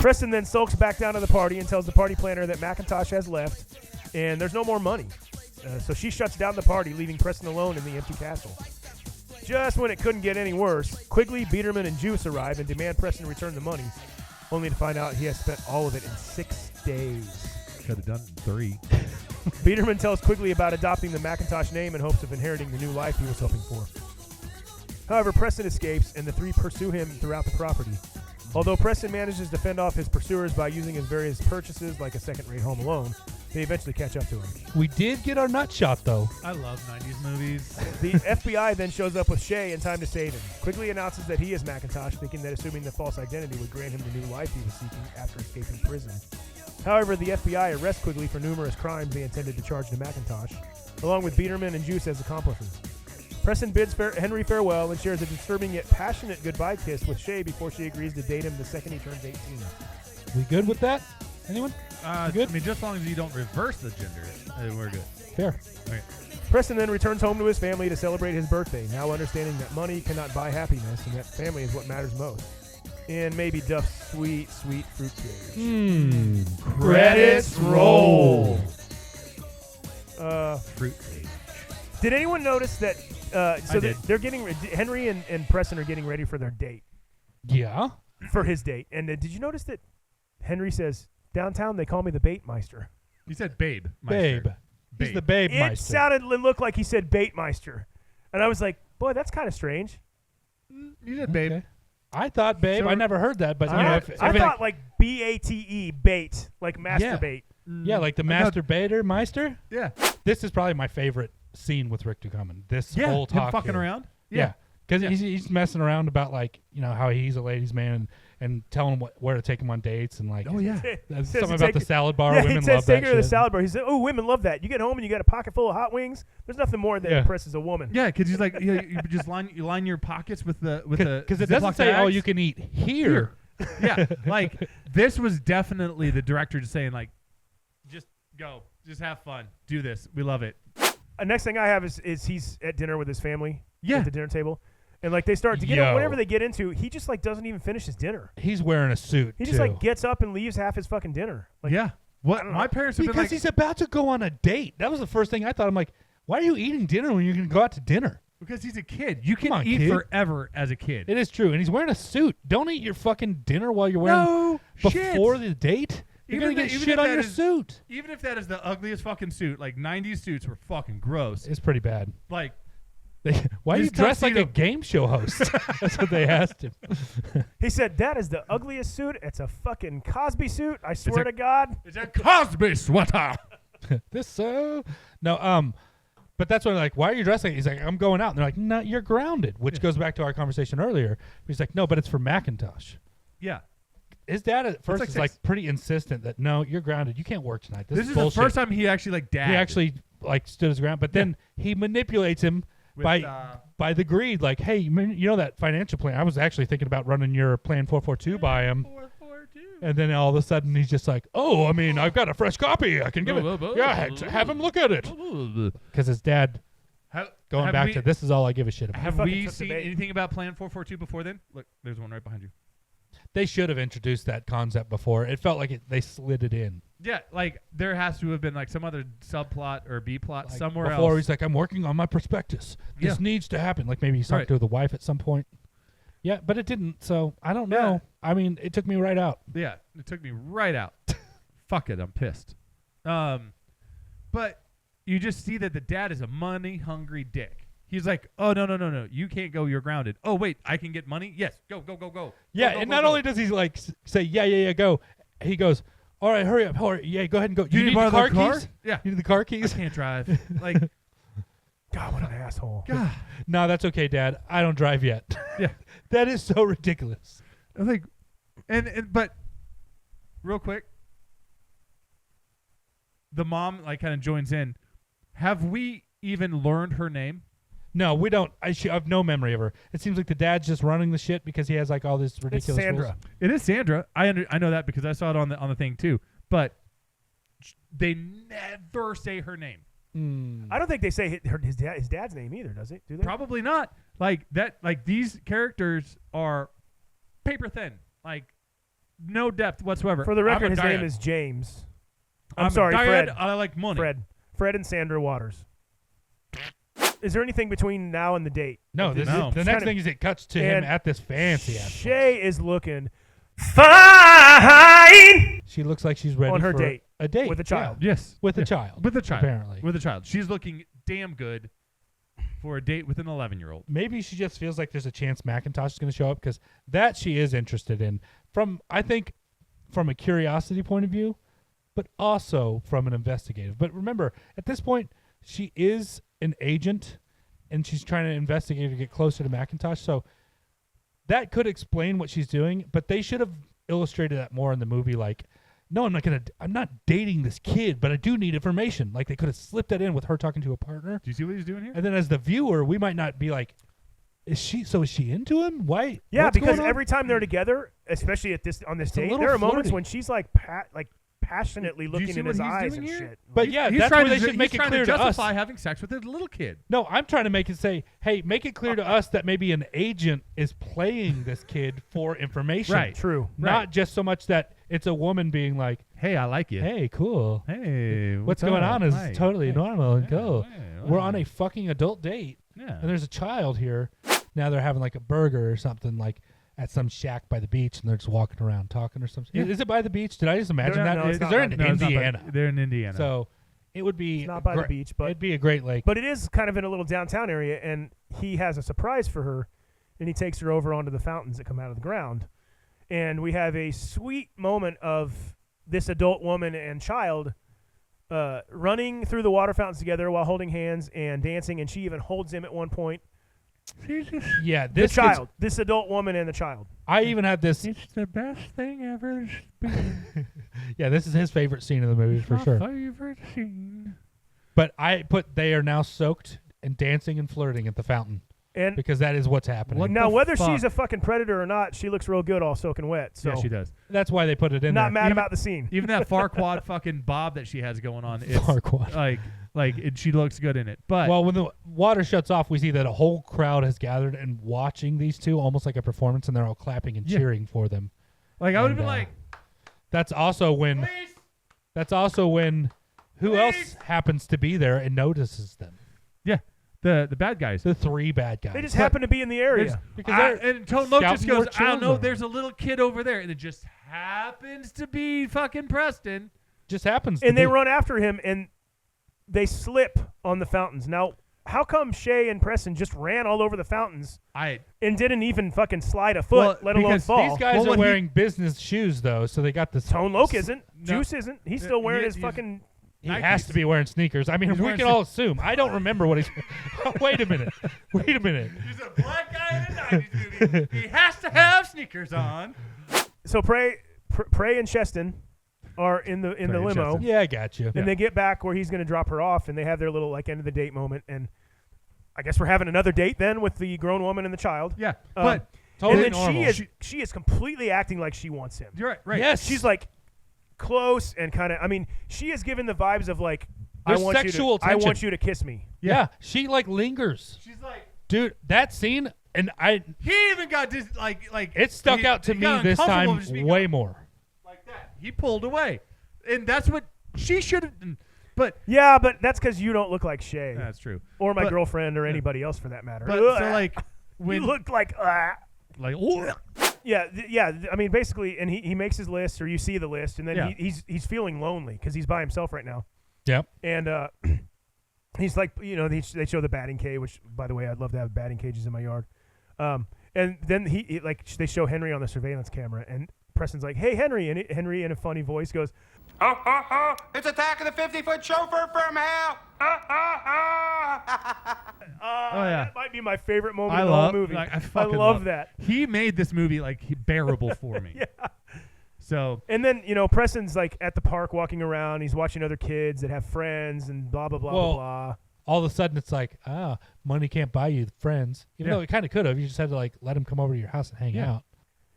S6: Preston then sulks back down to the party and tells the party planner that McIntosh has left and there's no more money. So she shuts down the party, leaving Preston alone in the empty castle. Just when it couldn't get any worse, Quigley, Biederman, and Juice arrive and demand Preston return the money, only to find out he has spent all of it in 6 days.
S8: Could have done 3.
S6: Biederman tells Quigley about adopting the McIntosh name in hopes of inheriting the new life he was hoping for. However, Preston escapes, and the three pursue him throughout the property. Although Preston manages to fend off his pursuers by using his various purchases, like a second-rate Home Alone, they eventually catch up to him.
S7: We did get our nut shot, though.
S8: I love 90s movies.
S6: The FBI then shows up with Shay in time to save him. Quigley announces that he is McIntosh, thinking that assuming the false identity would grant him the new life he was seeking after escaping prison. However, the FBI arrests Quigley for numerous crimes they intended to charge to McIntosh, along with Biederman and Juice as accomplices. Preston bids Henry farewell and shares a disturbing yet passionate goodbye kiss with Shay before she agrees to date him the second he turns 18.
S7: We good with that? Anyone? Good?
S8: I mean, just as long as you don't reverse the gender, we're good.
S7: Fair.
S8: Okay.
S6: Preston then returns home to his family to celebrate his birthday, now understanding that money cannot buy happiness and that family is what matters most. And maybe Duff's sweet, sweet fruitcake.
S7: Credits roll.
S8: Fruitcake.
S6: Did anyone notice that?
S8: I did.
S6: They're getting Henry and Preston are getting ready for their date.
S7: Yeah.
S6: For his date, and did you notice that Henry says downtown they call me the bait meister?
S8: You said babe.
S7: Babe. He's the babe
S6: It
S7: meister.
S6: sounded and looked like he said bait meister, and I was like, boy, that's kind of strange.
S8: You said babe.
S7: Okay. I thought babe.
S6: So-
S7: I never heard that, but you know,
S6: I
S7: if
S6: thought like BATE bait, like masturbate.
S7: yeah, like the masturbator meister.
S8: Yeah.
S7: This is probably my favorite scene with Rick Ducommun. This
S8: Yeah,
S7: whole talk
S8: him fucking
S7: here.
S8: around?
S7: Yeah, because
S8: Yeah.
S7: he's messing around about like how he's a ladies' man and telling him where to take him on dates and like
S8: Oh, yeah.
S7: that's
S6: Says
S7: something
S6: to
S7: about the
S6: take-
S7: salad bar.
S6: Yeah,
S7: Women
S6: he says
S7: love
S6: take
S7: that
S6: her to the
S7: shit.
S6: salad bar. He said, "Oh, women love that. You get home and you got a pocket full of hot wings. There's nothing more that
S7: Yeah.
S6: impresses a woman."
S8: Yeah, because he's like, you just line your pockets with the
S7: Because it
S8: Ziploc
S7: doesn't say, "Oh,
S8: bags.
S7: you can eat here."
S8: Yeah, like this was definitely the director just saying like, just go, just have fun, do this. We love it.
S6: Next thing I have is he's at dinner with his family.
S8: Yeah.
S6: At the dinner table, and like they start to get
S7: Yo.
S6: whatever they get into. He just like doesn't even finish his dinner.
S7: He's wearing a suit.
S6: He just
S7: too.
S6: like gets up and leaves half his fucking dinner. Like,
S8: Yeah. What
S6: don't
S8: my
S6: know.
S8: parents have
S7: because
S8: been like,
S7: he's about to go on a date. That was the first thing I thought. I'm like, why are you eating dinner when you're going to go out to dinner?
S8: because he's a kid. You can
S7: Come on,
S8: eat
S7: kid.
S8: forever as a kid.
S7: It is true, and he's wearing a suit. Don't eat your fucking dinner while you're wearing
S8: No
S7: before
S8: shit.
S7: the date. You're
S8: Even
S7: gonna
S8: if
S7: get
S8: that-
S7: shit
S8: even
S7: on
S8: if
S7: your
S8: that is-
S7: suit.
S8: Even if that is the ugliest fucking suit, like 90s suits were fucking gross.
S7: It's pretty bad.
S8: Like,
S7: Why are you
S8: Just
S7: dressed like a
S8: tuxedo.
S7: game show host? That's what they asked him.
S6: He said that is the ugliest suit. It's a fucking Cosby suit. I swear
S8: a-
S6: to God.
S8: it's a Cosby sweater.
S7: This no, but that's when like, why are you dressed like? He's like, I'm going out. And they're like, no, you're grounded, which goes back to our conversation earlier. He's like, no, but it's for Macintosh.
S8: Yeah.
S7: His dad at first
S8: like
S7: is
S8: sex.
S7: like pretty insistent that no, you're grounded. You can't work tonight.
S8: This is
S7: bullshit.
S8: the first time he actually like dabbed.
S7: He actually like stood his ground, but then he manipulates him
S8: With,
S7: by the greed. Like, hey, you know that financial plan? I was actually thinking about running your plan 442 by him.
S8: 442.
S7: And then all of a sudden he's just like, oh, I mean, I've got a fresh copy. I can give it. Yeah, have him look at it. Because his dad, going back to this is all I give a shit about.
S8: Have
S6: fucking
S8: we
S6: took the
S8: seen
S6: bait.
S8: anything about Plan 442 before then? Look, there's one right behind you.
S7: They should have introduced that concept before. It felt like they slid it in.
S8: Yeah, like there has to have been like some other subplot or B plot
S7: Like,
S8: somewhere
S7: before
S8: else.
S7: he's like, I'm working on my prospectus. This
S8: Yeah.
S7: needs to happen. Like maybe he's talking
S8: Right.
S7: to the wife at some point. Yeah, but it didn't. So I don't know. I mean, it took me right out.
S8: Yeah, it took me right out. Fuck it, I'm pissed. But you just see that the dad is a money-hungry dick. He's like, oh, no. You can't go. You're grounded. Oh, wait, I can get money? Yes. Go.
S7: Yeah,
S8: Go,
S7: and
S8: go,
S7: not
S8: go.
S7: only does he like say, yeah, go. He goes, all right, hurry up. Yeah, go ahead and go.
S8: Do you need
S7: need
S8: to
S7: the
S8: borrow
S7: car
S8: the car?
S7: keys?
S8: Yeah.
S7: You need the car
S8: I
S7: keys?
S8: can't drive. Like,
S6: God, what an asshole.
S8: God.
S7: No, that's okay, Dad. I don't drive yet.
S8: Yeah.
S7: That is so ridiculous.
S8: I think, but real quick, the mom like kind of joins in. Have we even learned her name?
S7: No, we don't. I have no memory of her. It seems like the dad's just running the shit because he has like all this ridiculous.
S6: It's Sandra.
S7: rules.
S8: It is Sandra. I know that because I saw it on the thing too. But they never say her name.
S6: I don't think they say his dad's name either, does it? Do they?
S8: Probably not. Like that. Like these characters are paper thin. Like no depth whatsoever.
S6: For the record,
S8: I'm a
S6: his name
S8: dyad.
S6: is James.
S8: I'm
S6: sorry,
S8: a dyad.
S6: Fred.
S8: I like money.
S6: Fred and Sandra Waters. Is there anything between now and the date?
S7: No, the next thing is it cuts to him at this fancy ass.
S6: Shay is looking fine.
S7: She looks like she's ready
S6: on her
S7: for
S6: date.
S7: a date
S6: with a child.
S7: Yeah.
S8: Yes,
S7: with a child.
S8: With a child,
S7: apparently.
S8: With a child, she's looking damn good for a date with an 11-year-old.
S7: Maybe she just feels like there's a chance Macintosh is going to show up because that she is interested in. I think from a curiosity point of view, but also from an investigative. But remember, at this point, she is an agent, and she's trying to investigate to get closer to Macintosh. So that could explain what she's doing, but they should have illustrated that more in the movie. Like, no, I'm not dating this kid, but I do need information. Like, they could have slipped that in with her talking to a partner.
S8: Do you see what he's doing here?
S7: And then as the viewer, we might not be like, is she into him? Why?
S6: Yeah,
S7: What's
S6: because
S7: going on?
S6: every time they're together, especially on this
S7: It's a
S6: date,
S7: little
S6: there are moments
S7: flirty.
S6: when she's like passionately
S8: Do you
S6: looking
S8: see
S6: in
S8: what
S6: his
S8: he's
S6: eyes
S8: doing
S6: and
S8: here?
S6: shit.
S7: But yeah,
S8: he's
S7: that's
S8: trying
S7: where
S8: to
S7: they should make it
S8: trying
S7: clear
S8: to
S7: to us.
S8: justify having sex with a little kid.
S7: No, I'm trying to make it say, hey, make it clear to us that maybe an agent is playing this kid for information.
S8: Right.
S6: True.
S7: Not just so much that it's a woman being like,
S8: hey, I like you.
S7: Hey, cool.
S8: Hey,
S7: what's going on is
S8: Hi.
S7: totally
S8: Hey.
S7: normal and cool.
S8: Hey,
S7: We're
S8: wow.
S7: on a fucking adult date.
S8: Yeah.
S7: And there's a child here. Now they're having like a burger or something like at some shack by the beach, and they're just walking around talking or something.
S8: Yeah.
S7: Is it by the beach? Did I just imagine that?
S6: No, it's
S7: Because
S6: not
S7: they're
S6: by
S7: in
S6: the
S8: No, it's not by-
S7: Indiana.
S8: they're in Indiana.
S7: So it would be
S6: It's not by the beach, but
S7: it'd be a great lake.
S6: But it is kind of in a little downtown area, and he has a surprise for her, and he takes her over onto the fountains that come out of the ground, and we have a sweet moment of this adult woman and child running through the water fountains together while holding hands and dancing, and she even holds him at one point.
S7: Yeah,
S6: The
S7: this
S6: child, this adult woman and the child.
S7: I even had this.
S8: It's the best thing ever.
S7: Yeah, this is his favorite scene of the movie for sure.
S8: Favorite scene.
S7: But I put they are now soaked and dancing and flirting at the fountain
S6: And
S7: because that is what's happening.
S6: now,
S8: the
S6: whether
S8: fuck?
S6: she's a fucking predator or not, she looks real good all soaking wet. So
S8: Yeah, she does.
S7: That's why they put it in
S6: not
S7: there.
S6: mad about the scene.
S8: Even that Farquaad fucking bob that she has going on. It's
S7: Farquaad.
S8: She looks good in it. But
S7: Well, when the water shuts off, we see that a whole crowd has gathered and watching these two, almost like a performance, and they're all clapping and cheering for them.
S8: like I would
S7: And,
S8: have been like,
S7: that's also when.
S8: please.
S7: That's also when. Who else happens to be there and notices them?
S8: Yeah, the bad guys.
S7: The three bad guys.
S6: They just happen to be in the area.
S7: because they're
S8: and Tone Loc just
S7: scouting more
S8: goes, I don't know,
S7: children.
S8: there's a little kid over there, and it just happens to be fucking Preston.
S7: Just happens.
S6: And
S7: to
S6: they
S7: be.
S6: run after him, and they slip on the fountains. Now, how come Shay and Preston just ran all over the fountains and didn't even fucking slide a foot, let alone
S8: because
S6: fall?
S7: These guys are wearing business shoes though, so they got this.
S6: Tone Loc isn't.
S8: No.
S6: Juice isn't. He's still wearing his
S8: he's-
S6: fucking.
S7: He has to be wearing sneakers. I mean,
S8: He's
S7: we
S8: wearing
S7: can all assume. I don't remember what he's. Wait a minute. Wait a minute.
S8: He's a black guy in a 90s movie. He has to have sneakers on.
S6: So Prey and Cheston are in the
S8: and
S6: limo,
S8: Cheston.
S7: Yeah, I got you.
S6: and they get back where he's going to drop her off, and they have their little like end of the date moment. And I guess we're having another date then with the grown woman and the child.
S8: Yeah,
S6: but
S7: totally
S6: and then
S7: normal.
S6: she is completely acting like she wants him.
S8: You're right. Right.
S7: Yes.
S6: She's like close and kind of. I mean, she is given the vibes of like
S7: There's
S6: I want
S7: sexual
S6: you to. I
S7: tension.
S6: want you to kiss me.
S7: Yeah, she like lingers.
S8: She's like,
S7: Dude, that scene, and
S8: he even got like
S7: it stuck
S8: he-
S7: out to
S8: he
S7: me
S8: got
S7: this
S8: uncomfortable
S7: time
S8: just being
S7: way more.
S8: like that. He pulled away, and that's what she should have. But
S6: Yeah, but that's because you don't look like Shay.
S8: that's true.
S6: Or my
S8: But-
S6: girlfriend or anybody else for that matter.
S8: But
S6: Ugh.
S8: so like
S6: you
S8: when
S6: look like.
S8: like
S6: Yeah. I mean, basically, and he makes his list, or you see the list, and then
S8: Yeah.
S6: he's feeling lonely because he's by himself right now,
S7: Yep.
S6: and he's like, they show the batting cage, which by the way, I'd love to have batting cages in my yard. And then he they show Henry on the surveillance camera, and Preston's like, "Hey, Henry," and Henry in a funny voice goes,
S3: Oh, oh, oh! It's attack of the 50-foot chauffeur from hell!
S8: yeah.
S6: That might be my favorite moment
S8: I
S6: of the
S8: love
S6: whole movie.
S8: like, I
S6: I
S8: fucking
S6: love that.
S8: He made this movie like bearable for me.
S6: Yeah.
S8: So
S6: And then, Preston's like at the park walking around. He's watching other kids that have friends and blah, blah, blah,
S7: Well,
S6: blah, blah.
S7: all of a sudden it's like, money can't buy you friends. Even though it kind of could have. You just had to like let him come over to your house and hang out.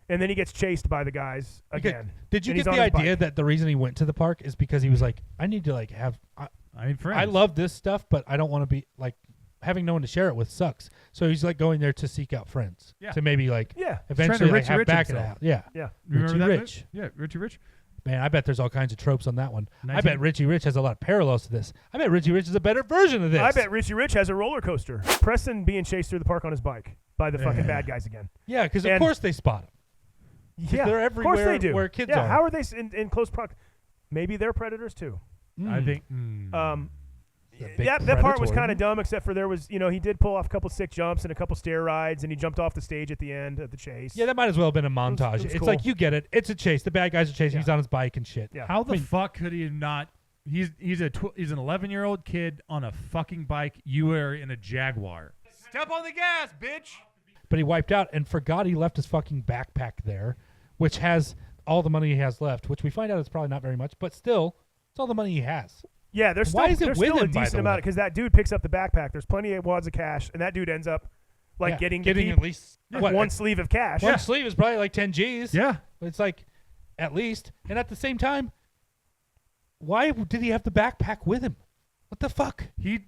S6: And then he gets chased by the guys again.
S7: Did you get the idea that the reason he went to the park is because he was like, I need to like have
S8: friends.
S7: I love this stuff, but I don't want to be like having no one to share it with sucks. So he's like going there to seek out friends.
S8: Yeah.
S7: To maybe like eventually
S8: to
S7: like, have
S8: Rich
S7: back at
S8: himself.
S7: the house. Yeah.
S6: Yeah.
S8: Remember that
S7: Rich.
S8: Yeah, Richie Rich.
S7: Man, I bet there's all kinds of tropes on that one. I bet Richie Rich has a lot of parallels to this. I bet Richie Rich is a better version of this.
S6: I bet Richie Rich has a roller coaster. Preston being chased through the park on his bike by the fucking bad guys again.
S7: Yeah, because of course they spot him.
S6: Yeah,
S7: they're everywhere
S6: of course they do.
S7: where kids
S6: yeah,
S7: are.
S6: how are they in close proximity? Maybe they're predators too.
S8: I think.
S6: That part was kind of dumb, except for there was, he did pull off a couple sick jumps and a couple stair rides, and he jumped off the stage at the end of the chase.
S7: Yeah, that might as well have been a montage.
S6: It was
S7: It's
S6: cool.
S7: like, you get it. It's a chase. The bad guys are chasing.
S6: Yeah.
S7: He's on his bike and shit.
S6: Yeah.
S8: How the fuck could he not? He's an 11-year-old kid on a fucking bike. You are in a Jaguar. Step on the gas, bitch.
S7: But he wiped out and forgot he left his fucking backpack there, which has all the money he has left, which we find out is probably not very much, but still, it's all the money he has.
S6: Yeah, there's still,
S7: Why is it
S6: there's
S7: with
S6: still a
S7: him, by
S6: decent
S7: the
S6: amount
S7: way?
S6: because that dude picks up the backpack. There's plenty of wads of cash, and that dude ends up getting to keep
S7: at least
S6: one sleeve of cash.
S7: One sleeve is probably like 10 G's.
S8: Yeah.
S7: It's like at least. And at the same time, why did he have the backpack with him? What the fuck?
S8: He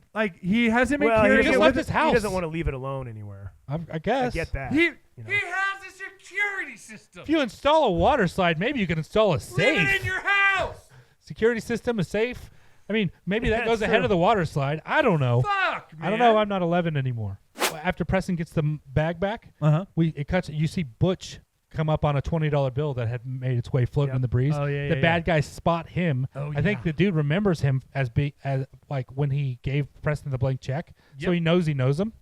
S8: hasn't been
S6: Well,
S8: carrying
S7: just
S8: it
S7: left
S8: with
S7: his house.
S6: He doesn't want to leave it alone anywhere.
S7: I guess.
S6: I get that.
S8: He
S6: you know.
S8: has a security system.
S7: If you install a water slide, maybe you can install a safe.
S8: Leave it in your house.
S7: Security system, a safe. I mean, maybe that
S6: That's
S7: goes ahead
S6: true.
S7: of the water slide. I don't know.
S8: Fuck, man.
S7: I don't know. I'm not 11 anymore. After Preston gets the bag back, it cuts. You see Butch come up on a $20 bill that had made its way floating in the breeze.
S8: Oh, yeah,
S7: the
S8: yeah,
S7: bad guys spot him.
S8: Oh,
S7: I think
S8: yeah.
S7: the dude remembers him as like when he gave Preston the blank check, so he knows him.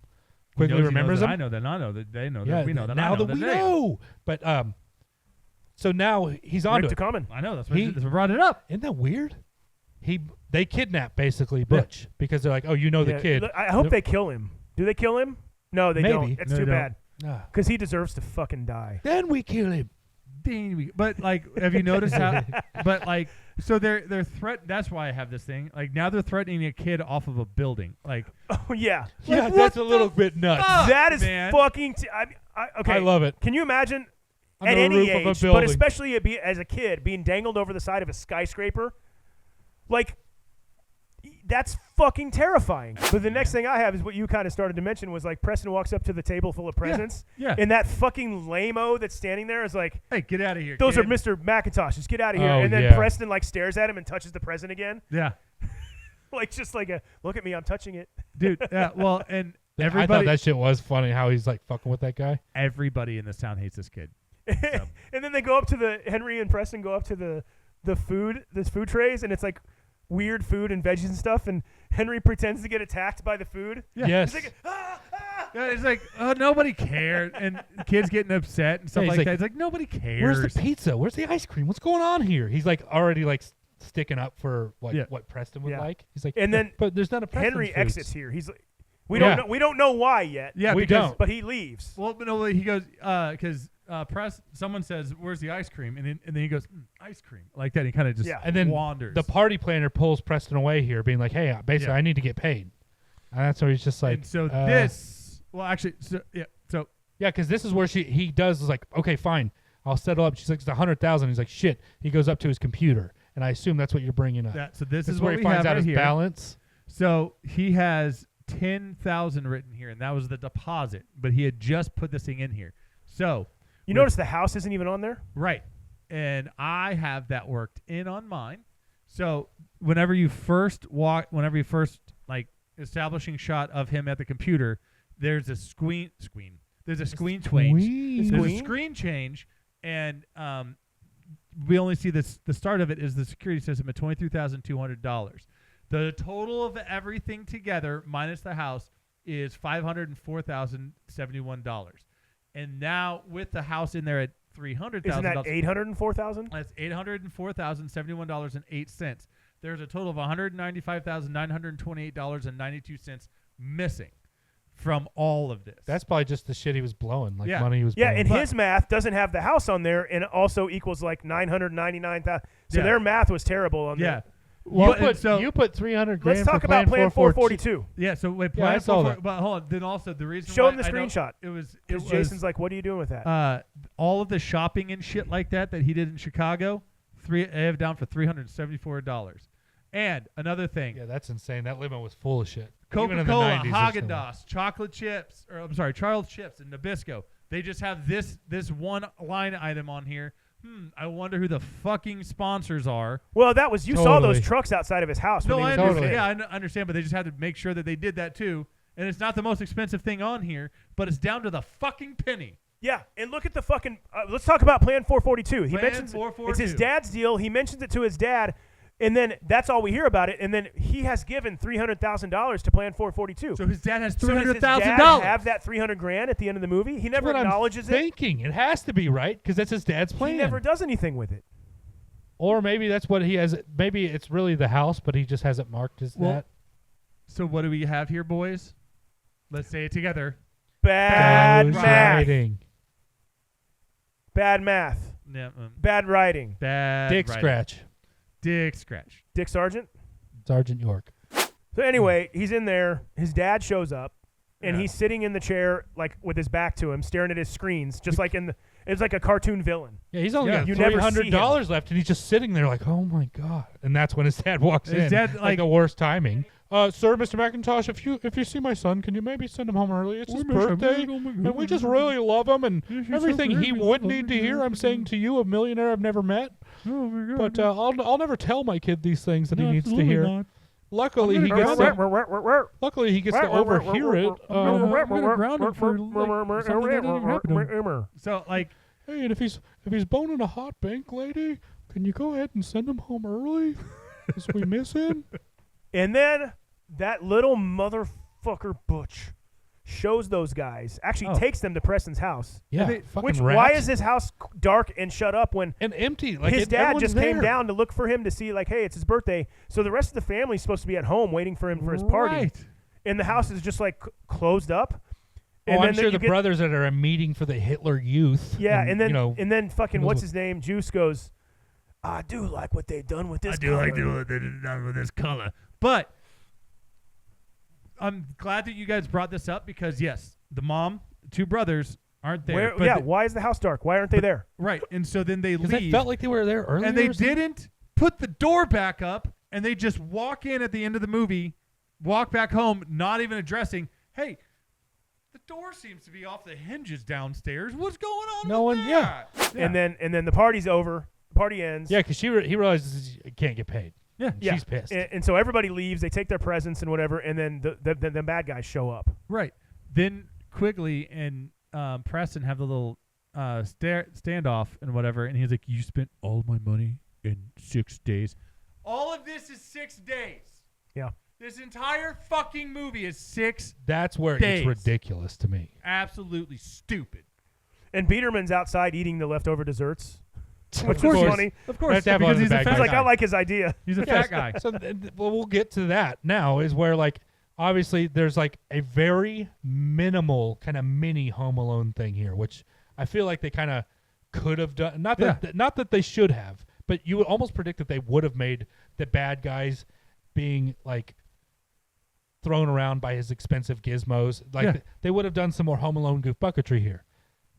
S7: Quickly remembers him.
S8: I know that. I know that. They know that.
S7: Yeah,
S8: We know that.
S7: now
S8: I know
S7: that we
S8: they
S7: know. But so now he's on to
S6: Rick
S7: it.
S6: to common.
S8: I know. That's what I brought it up.
S7: Isn't that weird? They kidnap basically Butch because they're like, oh, you know the kid.
S6: Look, I hope they kill him. Do they kill him? No, they
S7: Maybe.
S6: don't. It's
S8: No,
S6: too
S8: they
S6: bad.
S7: Ah.
S6: Because he deserves to fucking die.
S7: Then we kill him.
S8: But like, have you noticed how? But like, so they're That's why I have this thing. Like now they're threatening a kid off of a building. Like,
S6: Oh, yeah.
S7: Yeah,
S6: Like,
S7: that's
S6: what
S7: a little
S6: the
S7: bit nuts.
S8: fuck?
S6: That is
S8: man.
S6: fucking. Okay.
S7: I love it.
S6: Can you imagine
S7: On
S6: at
S7: the
S6: any
S7: roof of a
S6: age,
S7: building.
S6: but especially as a kid, being dangled over the side of a skyscraper? Like, that's fucking terrifying. But the next thing I have is what you kind of started to mention was like Preston walks up to the table full of presents.
S8: yeah.
S6: And that fucking lame-o that's standing there is like,
S8: hey, get out of here.
S6: those
S8: kid.
S6: are Mr. McIntosh's. Get out of here.
S7: Oh,
S6: And then
S7: yeah.
S6: Preston like stares at him and touches the present again.
S8: Yeah,
S6: Like just like look at me, I'm touching it.
S8: dude. Yeah. Well, and
S7: I thought
S8: everybody,
S7: that shit was funny how he's like fucking with that guy.
S8: everybody in this town hates this kid.
S6: And then they go up to Henry and Preston go up to the food trays, and it's like weird food and veggies and stuff, and Henry pretends to get attacked by the food.
S8: Yeah.
S7: Yes.
S6: He's like, ah, ah.
S8: Yeah, it's like, oh, nobody cared, and kids getting upset and stuff
S7: Yeah, he's
S8: like
S7: like,
S8: that. It's like nobody cares.
S7: Where's the pizza? Where's the ice cream? What's going on here? He's like already like sticking up for like what Preston would
S6: Yeah.
S7: like. He's like,
S6: And then
S7: but there's not a Preston
S6: Henry
S7: foods.
S6: exits here. He's like, we
S7: Yeah.
S6: don't know why yet.
S8: Yeah,
S7: We
S8: because
S7: don't.
S6: But he leaves.
S8: Well, but no, he goes because someone says, "Where's the ice cream?" And then he goes, ice cream, like that. He kind of just
S7: And then
S8: wanders.
S7: the party planner pulls Preston away here, being like, "Hey, basically,
S8: Yeah.
S7: I need to get paid." And that's where he's just like,
S8: and so this. Well, actually, so
S7: yeah, because this is where he does is like, okay, fine, I'll settle up. She's like, it's 100,000. He's like, shit. He goes up to his computer, and I assume that's what you're bringing up.
S8: so this is
S7: where
S8: what
S7: he
S8: we
S7: finds
S8: have
S7: out
S8: right
S7: his
S8: here.
S7: balance.
S8: So he has 10,000 written here, and that was the deposit. But he had just put this thing in here. So
S6: You notice the house isn't even on there?
S8: right, and I have that worked in on mine. So whenever you first like establishing shot of him at the computer, there's a screen. There's a screen change. There's a screen change, and we only see this. The start of it is the security system at $23,200. The total of everything together minus the house is $504,071. And now with the house in there at $300,000,
S6: Isn't that $804,000?
S8: That's $804,071.08. There's a total of $195,928.92 missing from all of this.
S7: That's probably just the shit he was blowing, like
S8: Yeah.
S7: money he was
S6: Yeah,
S7: blowing.
S6: and his math doesn't have the house on there, and it also equals like 999,000. So
S8: Yeah.
S6: their math was terrible on
S8: Yeah. Well,
S7: you put 300 grand.
S6: Let's talk
S7: for
S6: about Plan 442.
S8: Yeah, so wait,
S7: Yeah, I saw that.
S8: But hold on. Then also the reason
S6: Show
S8: why
S6: him the
S8: I don't-
S6: screenshot.
S8: It was
S6: Jason's like, what are you doing with that?
S8: all of the shopping and shit like that he did in Chicago. I have down for $374. And another thing,
S7: Yeah, that's insane. That limo was full of shit. Even in the
S8: Coca-Cola,
S7: 90s,
S8: Haagen-Dazs, chocolate chips, or I'm sorry, Charles chips and Nabisco. They just have this one line item on here. I wonder who the fucking sponsors are.
S6: Well, that was you saw those
S7: Totally.
S6: trucks outside of his house.
S8: No,
S6: when he
S8: I
S6: was
S8: understand.
S6: moving in.
S8: Yeah, I understand, but they just had to make sure that they did that too. And it's not the most expensive thing on here, but it's down to the fucking penny.
S6: Yeah, and look at the fucking. Let's talk about Plan 442. He
S8: Plan
S6: mentions
S8: 442.
S6: it's his dad's deal. He mentions it to his dad, and then that's all we hear about it. And then he has given $300,000 to Plan 442.
S8: So his dad has
S6: So does his
S8: $300,000.
S6: dad have that $300,000 at the end of the movie? He never
S7: what I'm
S6: acknowledges it.
S7: thinking. It has to be, right? Because that's his dad's plan.
S6: He never does anything with it.
S7: Or maybe that's what he has. Maybe it's really the house, but he just has it marked as that.
S8: So what do we have here, boys? Let's say it together.
S6: Bad
S7: Ghost
S6: math.
S7: writing.
S6: Bad math.
S8: Yeah,
S6: Bad writing.
S8: bad
S7: Dick
S8: writing.
S7: scratch.
S8: Dick scratch.
S6: Dick Sargent.
S7: Sergeant York.
S6: So anyway, he's in there. His dad shows up, and
S8: Yeah.
S6: he's sitting in the chair, like with his back to him, staring at his screens, just like it's like a cartoon villain.
S7: Yeah, he's only got
S6: You never see
S7: $300 left, and he's just sitting there like, oh my god! And that's when his dad walks
S8: His
S7: in.
S8: dad,
S7: like
S8: like-
S7: the worst timing. Sir, Mr. McIntosh, if you see my son, can you maybe send him home early? It's his birthday, and we just really love him, and everything he would need to hear, I'm saying to you, a millionaire I've never met.
S8: Oh my God.
S7: But I'll never tell my kid these things that he needs to hear.
S8: Not.
S7: Luckily, he gets to, luckily he gets to overhear it.
S8: I'm gonna ground him for like, something that didn't happen to him. So like,
S7: Hey, and if he's boning a hot bank lady, can you go ahead and send him home early? Because we miss him.
S6: And then that little motherfucker Butch shows those guys, actually takes them to Preston's house.
S7: Yeah,
S6: Which
S7: fucking
S6: why
S7: rats.
S6: is his house dark and shut up when
S7: and empty? Like
S6: his dad
S7: everyone's
S6: just came
S7: there.
S6: down to look for him to see, like, hey, it's his birthday. So the rest of the family's supposed to be at home waiting for him for his party.
S8: Right.
S6: And the house is just like closed up. And
S7: I'm
S6: then
S7: sure
S6: you
S7: the
S6: get-
S7: brothers that are a meeting for the Hitler Youth.
S6: Yeah, and then
S7: you know,
S6: and then fucking
S7: knows
S6: what's
S7: what-
S6: his name? Juice goes, I do like what they've done with this.
S8: I do like
S6: color."
S8: what they done with this color. But I'm glad that you guys brought this up because yes, the mom, two brothers aren't there.
S6: Where,
S8: but
S6: yeah,
S8: the-
S6: why is the house dark? Why aren't they there?
S8: right. And so then they
S7: because
S8: leave.
S7: they felt like they were there earlier.
S8: and they
S7: or something.
S8: didn't put the door back up, and they just walk in at the end of the movie, walk back home, not even addressing, hey, the door seems to be off the hinges downstairs. What's going on?
S7: No
S8: with
S7: one-
S8: that?
S6: And then the party's over. The party ends.
S7: Yeah, because he realizes he can't get paid.
S8: Yeah.
S7: And she's pissed.
S6: And so everybody leaves. They take their presents and whatever, and then the bad guys show up.
S8: Right. Then Quigley and Preston have the little standoff and whatever, and he's like, "You spent all my money in 6 days." All of this is 6 days.
S6: Yeah.
S8: This entire fucking movie is 6
S7: That's where it
S8: days.
S7: gets ridiculous to me.
S8: Absolutely stupid.
S6: And Biederman's outside eating the leftover desserts, which
S7: Of
S6: is
S7: course.
S6: funny.
S8: Of course,
S7: Have to have
S8: because
S7: all the
S8: he's a
S7: bad
S8: fat
S6: He's like,
S8: guy.
S6: I like his idea.
S8: He's a
S7: Yes.
S8: fat guy.
S7: So well, we'll get to that now. Is where like obviously there's like a very minimal kind of mini Home Alone thing here, which I feel like they kind of could have done. Not that they should have, but you would almost predict that they would have made the bad guys being like thrown around by his expensive gizmos. Like they would have done some more Home Alone goof bucketry here.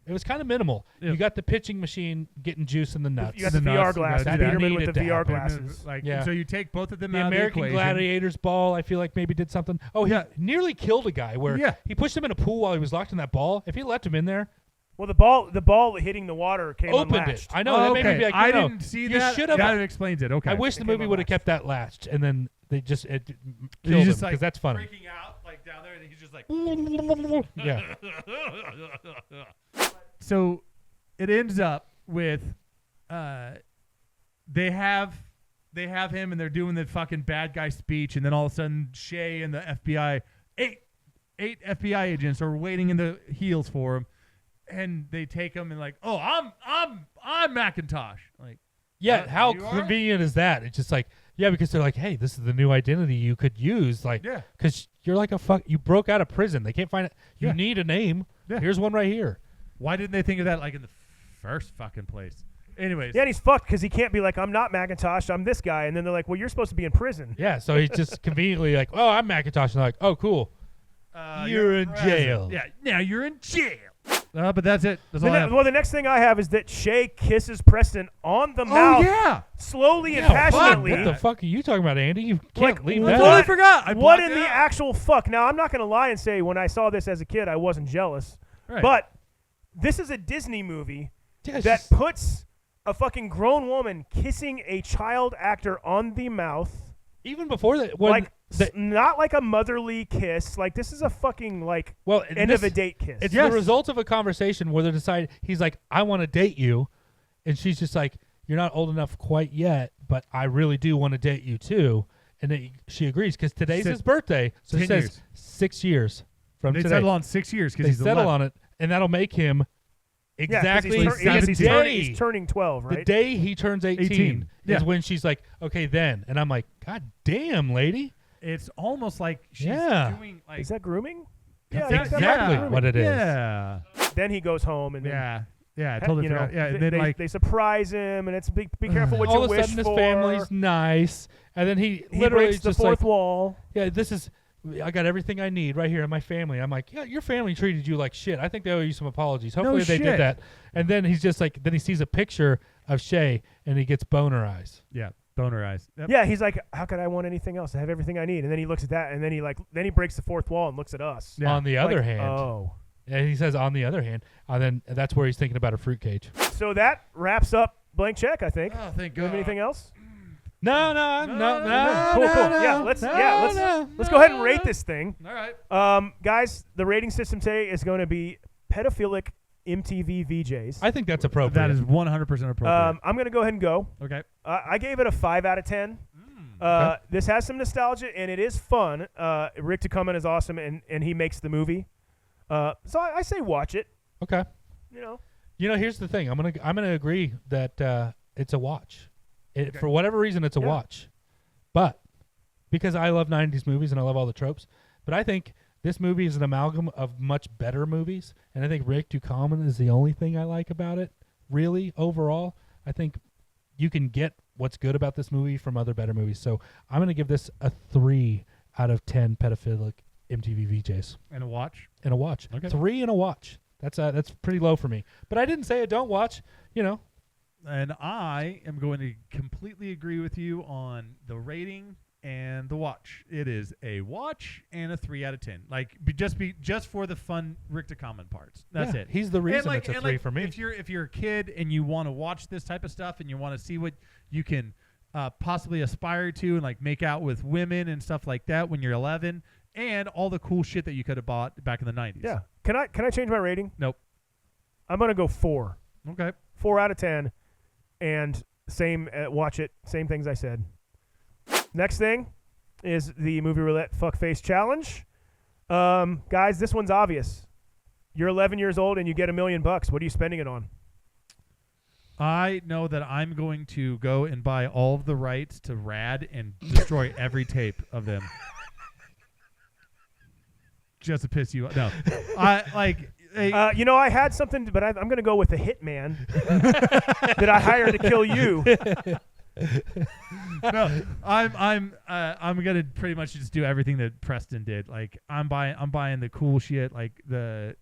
S7: It was kind of minimal.
S8: Yeah.
S7: You got the pitching machine getting juice in the nuts.
S6: You got the VR
S8: nuts,
S6: glasses.
S8: you gotta do that.
S6: Biederman with the
S7: Needed to
S6: VR
S7: happen.
S6: glasses.
S8: Like,
S7: Yeah.
S8: so you take both of them
S7: The
S8: out
S7: American
S8: of the equation.
S7: Gladiators ball, I feel like maybe did something. Oh,
S8: Yeah.
S7: he nearly killed a guy where
S8: Yeah.
S7: he pushed him in a pool while he was locked in that ball. If he left him in there,
S6: Well, the ball hitting the water came
S7: opened
S6: unlatched.
S7: it. I know.
S8: Oh,
S7: that made
S8: okay.
S7: me be like,
S8: I
S7: no,
S8: didn't see
S7: you
S8: that.
S7: should have.
S8: That explains it. Okay.
S7: I wish the
S6: It
S7: movie
S6: came
S7: would have
S6: unlatched.
S7: kept that latched, and then they just
S8: He's
S7: killed him
S8: just
S7: because
S8: like
S7: that's funny.
S8: freaking out like down there, and he's just like.
S7: Yeah.
S8: So it ends up with they have him and they're doing the fucking bad guy speech, and then all of a sudden Shay and the FBI, eight FBI agents are waiting in the heels for him, and they take him and like, oh, I'm Macintosh. Like,
S7: Yeah, how
S8: you are?
S7: convenient is that? It's just like, yeah, because they're like, hey, this is the new identity you could use. Like,
S8: Yeah.
S7: because you're like you broke out of prison. They can't find it. You
S8: Yeah.
S7: need a name.
S8: Yeah.
S7: Here's one right here.
S8: why didn't they think of that like in the first fucking place? Anyways.
S6: Yeah, and he's fucked because he can't be like, I'm not Macintosh, I'm this guy. And then they're like, well, you're supposed to be in prison.
S7: Yeah, so he's just conveniently like, oh, I'm Macintosh. And they're like, oh, cool. You're in jail.
S8: Yeah, now you're in jail. But that's it. That's all I have.
S6: Well, the next thing I have is that Shay kisses Preston on the mouth.
S8: Yeah.
S6: Slowly and passionately.
S7: What the fuck are you talking about, Andy? You can't leave
S8: I
S7: that.
S8: totally forgot.
S6: What in the actual fuck? Now, I'm not going to lie and say when I saw this as a kid, I wasn't jealous.
S8: Right.
S6: But this is a Disney movie
S7: Yeah,
S6: that puts a fucking grown woman kissing a child actor on the mouth.
S7: Even before that,
S6: not like a motherly kiss. Like, this is a fucking, like, end of a date kiss.
S7: It's the result of a conversation where they decide, he's like, I want to date you. And she's just like, you're not old enough quite yet, but I really do want to date you too. And then she agrees because today's his birthday. So it says 6 years from today.
S8: They settle on 6 years because
S7: they
S8: he's
S7: settle
S8: 11.
S7: on it, and that'll make him exactly
S6: he's turning 12, right?
S7: The day he turns 18 is when she's like, okay, then. And I'm like, God damn, lady.
S8: It's almost like she's doing like.
S6: Is that grooming?
S7: That's exactly what it is.
S8: Yeah.
S6: Then he goes home and
S8: I totally forgot. Yeah, and then
S6: they surprise him, and it's be careful what
S7: all
S6: you
S7: of a
S6: wish
S7: sudden
S6: for.
S7: his family's nice, and then he literally
S6: breaks the
S7: just
S6: fourth
S7: like,
S6: wall.
S7: Yeah, I got everything I need right here in my family. I'm like, yeah, your family treated you like shit. I think they owe you some apologies. Hopefully they did that. And then he's just like, then he sees a picture of Shay, and he gets boner eyes.
S8: Yeah, boner eyes. Yep.
S6: Yeah, he's like, how could I want anything else? I have everything I need. And then he looks at that, and then he breaks the fourth wall and looks at us.
S7: Yeah. On the other hand,
S6: and
S7: he says, on the other hand, and then that's where he's thinking about a fruit cage.
S6: So that wraps up Blank Check, I think.
S8: Oh, thank
S6: God. Do you have anything else?
S7: No.
S6: Cool. Yeah, let's go ahead and rate this thing.
S8: All right.
S6: Guys, the rating system today is going to be pedophilic MTV VJs.
S7: I think that's appropriate.
S8: That is 100% appropriate.
S6: I'm going to go ahead and go.
S8: Okay.
S6: I gave it a 5 out of 10.
S7: Okay.
S6: This has some nostalgia and it is fun. Rick Ducommun is awesome and he makes the movie. So I say watch it.
S7: Okay.
S6: You know,
S7: here's the thing. I'm gonna agree that it's a watch. For whatever reason, it's a watch. But because I love 90s movies and I love all the tropes, but I think this movie is an amalgam of much better movies, and I think Rick Ducommun is the only thing I like about it, really, overall. I think you can get what's good about this movie from other better movies. So I'm going to give this a 3 out of 10 pedophilic MTV VJs.
S8: And a watch?
S7: And a watch.
S8: Okay.
S7: 3 and a watch. That's pretty low for me. But I didn't say I don't watch,
S8: And I am going to completely agree with you on the rating and the watch. It is a watch and a 3 out of 10. Like just for the fun Rick Ducommun parts. That's it.
S7: He's the reason it's a 3 for me.
S8: If you're a kid and you want to watch this type of stuff and you want to see what you can possibly aspire to and like make out with women and stuff like that when you're 11 and all the cool shit that you could have bought back in the 90s.
S6: Yeah. Can I change my rating?
S8: Nope.
S6: I'm going to go 4.
S8: Okay.
S6: 4 out of 10. And same, watch it. Same things I said. Next thing is the Movie Roulette Fuckface Challenge. Guys, this one's obvious. You're 11 years old and you get $1 million. What are you spending it on?
S8: I know that I'm going to go and buy all of the rights to Rad and destroy every tape of them. Just to piss you off. No.
S6: I had something, but I'm going to go with the hitman that I hired to kill you.
S8: No, I'm gonna pretty much just do everything that Preston did. Like I'm buying the cool shit. Like we're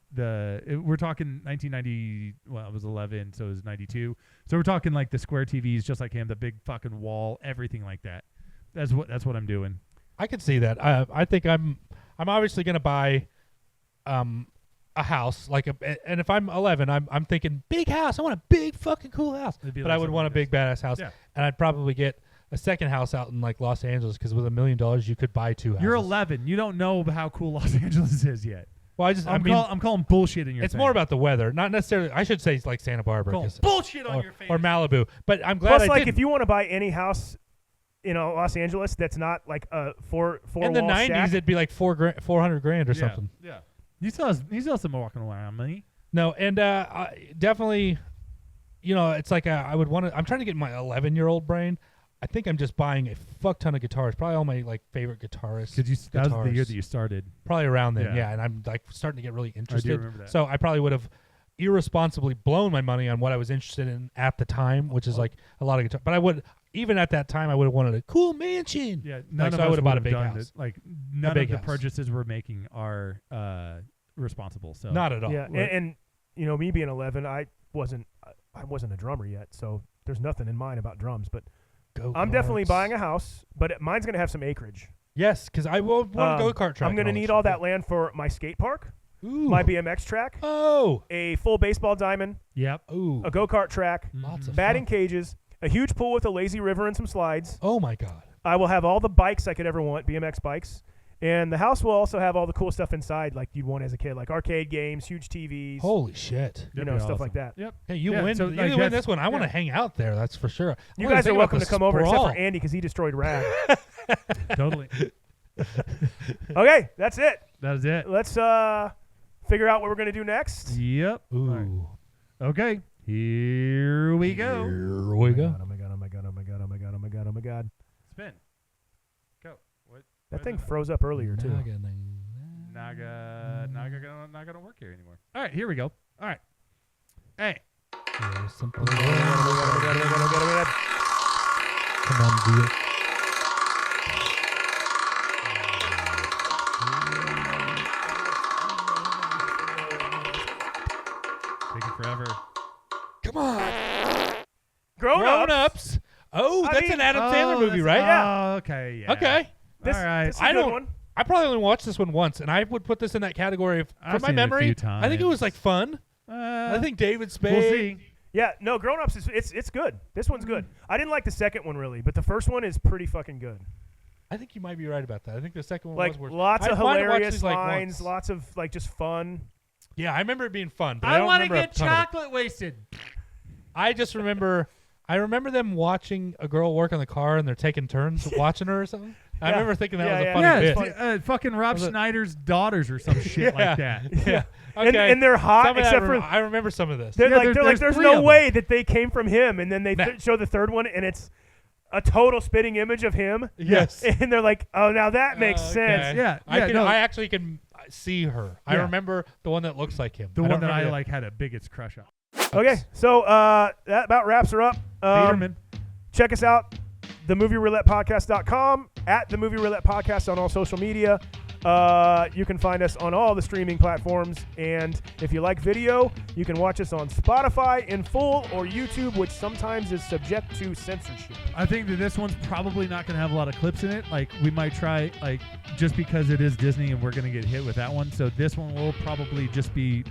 S8: talking 1990. Well, I was 11, so it was 92. So we're talking like the square TVs, just like him, the big fucking wall, everything like that. That's what I'm doing.
S7: I could see that. I think I'm obviously gonna buy a house and if I'm 11, I'm thinking big house. I want a big fucking cool house. But I would want a big badass house, and I'd probably get a second house out in like Los Angeles because with $1 million you could buy 2 houses.
S8: You're 11. You don't know how cool Los Angeles is yet.
S7: Well,
S8: I'm calling bullshit in your.
S7: It's more about the weather, not necessarily. I should say like Santa Barbara,
S8: bullshit on your face,
S7: or Malibu. But I'm glad.
S6: Plus, like if you want to buy any house, Los Angeles, that's not like a four
S7: in the 90s,
S6: shack.
S7: it'd be like $400,000 or something.
S8: Yeah. You still some walking around money.
S7: No, and definitely, it's like I would want to. I'm trying to get my 11-year-old brain. I think I'm just buying a fuck ton of guitars. Probably all my like favorite guitarists.
S8: That was the year that you started.
S7: Probably around then, yeah. And I'm like starting to get really interested.
S8: I do remember that.
S7: So I probably would have, irresponsibly blown my money on what I was interested in at the time, which is like a lot of guitar. But I would, even at that time, I would have wanted a cool mansion.
S8: Yeah,
S7: like, so I would have bought a big
S8: done
S7: house.
S8: Like none of the
S7: house.
S8: purchases we're making are responsible. So
S7: not at all.
S6: Yeah, and you know, me being 11, I wasn't a drummer yet, so there's nothing in mind about drums. But I'm definitely buying a house, but mine's gonna have some acreage.
S7: Yes, because I will want a go-kart track.
S6: I'm gonna need all that land for my skate park, my BMX track, a full baseball diamond,
S7: a
S6: go-kart track,
S7: lots of
S6: batting
S7: fun.
S6: cages, a huge pool with a lazy river and some slides.
S7: Oh my God!
S6: I will have all the bikes I could ever want, BMX bikes. And the house will also have all the cool stuff inside like you'd want as a kid, like arcade games, huge TVs.
S7: Holy shit.
S6: You know, stuff like that.
S8: Yep.
S7: Hey, you win.
S8: So,
S7: You
S8: like,
S7: win this one. I want to hang out there. That's for sure.
S6: You guys are welcome to come over, except for Andy because he destroyed Rad.
S8: Totally.
S6: Okay, that's it.
S8: That is it.
S6: Let's figure out what we're gonna do next.
S8: Yep.
S7: Ooh.
S8: Right. Okay. Here we go.
S7: Here we go.
S6: Oh my god! Oh my god! Oh my god! Oh my god! Oh my god! Oh my god!
S8: Spin. Go. What?
S6: That thing froze up earlier too.
S8: Naga not gonna work here anymore. All right, here we go. All right. Hey.
S7: Come on, deal.
S8: Taking forever.
S7: Come on.
S6: Grown-ups.
S7: Oh, that's an Adam Sandler movie, right?
S6: Yeah.
S8: Okay. Yeah.
S7: Okay.
S6: This,
S8: All right.
S6: this is a
S7: I
S6: good
S7: don't.
S6: one.
S7: I probably only watched this one once, and I would put this in that category of,
S8: I've
S7: from my
S8: seen it a
S7: memory.
S8: few
S7: I think it was like fun. I think David Spade.
S8: We'll see.
S6: Yeah, no, Grown Ups is it's good. This one's good. I didn't like the second one really, but the first one is pretty fucking good.
S7: I think you might be right about that. I think the second one
S6: Like
S7: was worse.
S6: lots of
S7: I might have watched
S6: hilarious
S7: these, like,
S6: lines,
S7: once.
S6: lots of like just fun.
S7: Yeah, I remember it being fun, but
S8: I
S7: don't
S8: want to
S7: remember a
S8: get
S7: ton of it.
S8: chocolate wasted.
S7: I just remember. I remember them watching a girl work on the car, and they're taking turns watching her or something. I
S6: Yeah.
S7: remember thinking that was a
S6: Yeah,
S7: funny
S8: Yeah,
S7: bit.
S8: it's fucking Rob
S7: Was it-
S8: Schneider's daughters or some shit like that.
S7: Yeah.
S6: And-
S7: Okay.
S6: and they're hot,
S7: Some of that
S6: except for-
S7: I remember some of this.
S6: They're
S8: Yeah,
S6: like
S8: there's
S6: there's
S8: three
S6: no
S8: of
S6: way that they came from him, and then they
S7: Nah.
S6: show the third one, and it's a total spitting image of him.
S7: Yes.
S6: And they're like, oh, now that makes sense.
S7: Okay.
S8: Yeah,
S7: I
S8: yeah,
S7: can.
S8: no.
S7: I actually can see her. I
S8: Yeah.
S7: remember the one that looks like him.
S8: The
S7: I
S8: one
S7: don't
S8: that I
S7: remember
S8: like had a biggest crush on.
S6: Okay, so that about wraps her up.
S8: Peterman.
S6: Check us out, themovieroulettepodcast.com, at the Movie Roulette Podcast on all social media. You can find us on all the streaming platforms, and if you like video, you can watch us on Spotify in full or YouTube, which sometimes is subject to censorship.
S8: I think that this one's probably not going to have a lot of clips in it. Like, we might try, like, just because it is Disney and we're going to get hit with that one. So this one will probably just be,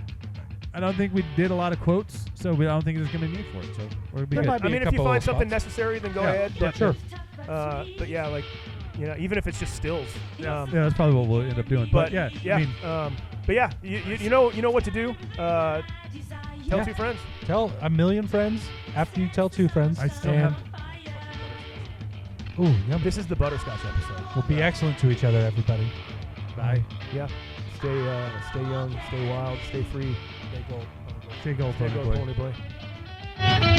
S8: I don't think we did a lot of quotes, so I don't think there's going to be need for it. So we're going to be
S7: There
S8: good.
S7: might be
S6: I
S7: a
S6: mean, if you
S7: couple
S6: find
S7: of
S6: something
S7: spots.
S6: necessary, then go
S8: Yeah,
S6: ahead.
S7: Yeah, sure.
S6: But yeah, like, you know, even if it's just stills.
S8: Yeah, that's probably what we'll end up doing. But yeah, I mean,
S6: but yeah, you know what to do. Tell two friends.
S7: Tell a million friends after you tell two friends.
S8: I still
S7: and
S8: have.
S7: Ooh, yum.
S6: This is the butterscotch episode.
S7: We'll be excellent to each other, everybody.
S8: Bye.
S6: Yeah. Stay young, stay wild, stay free.
S7: Stay gold.
S8: Stay gold,
S6: Stay
S8: Pony
S6: gold,
S8: Boy.
S6: Pony Boy.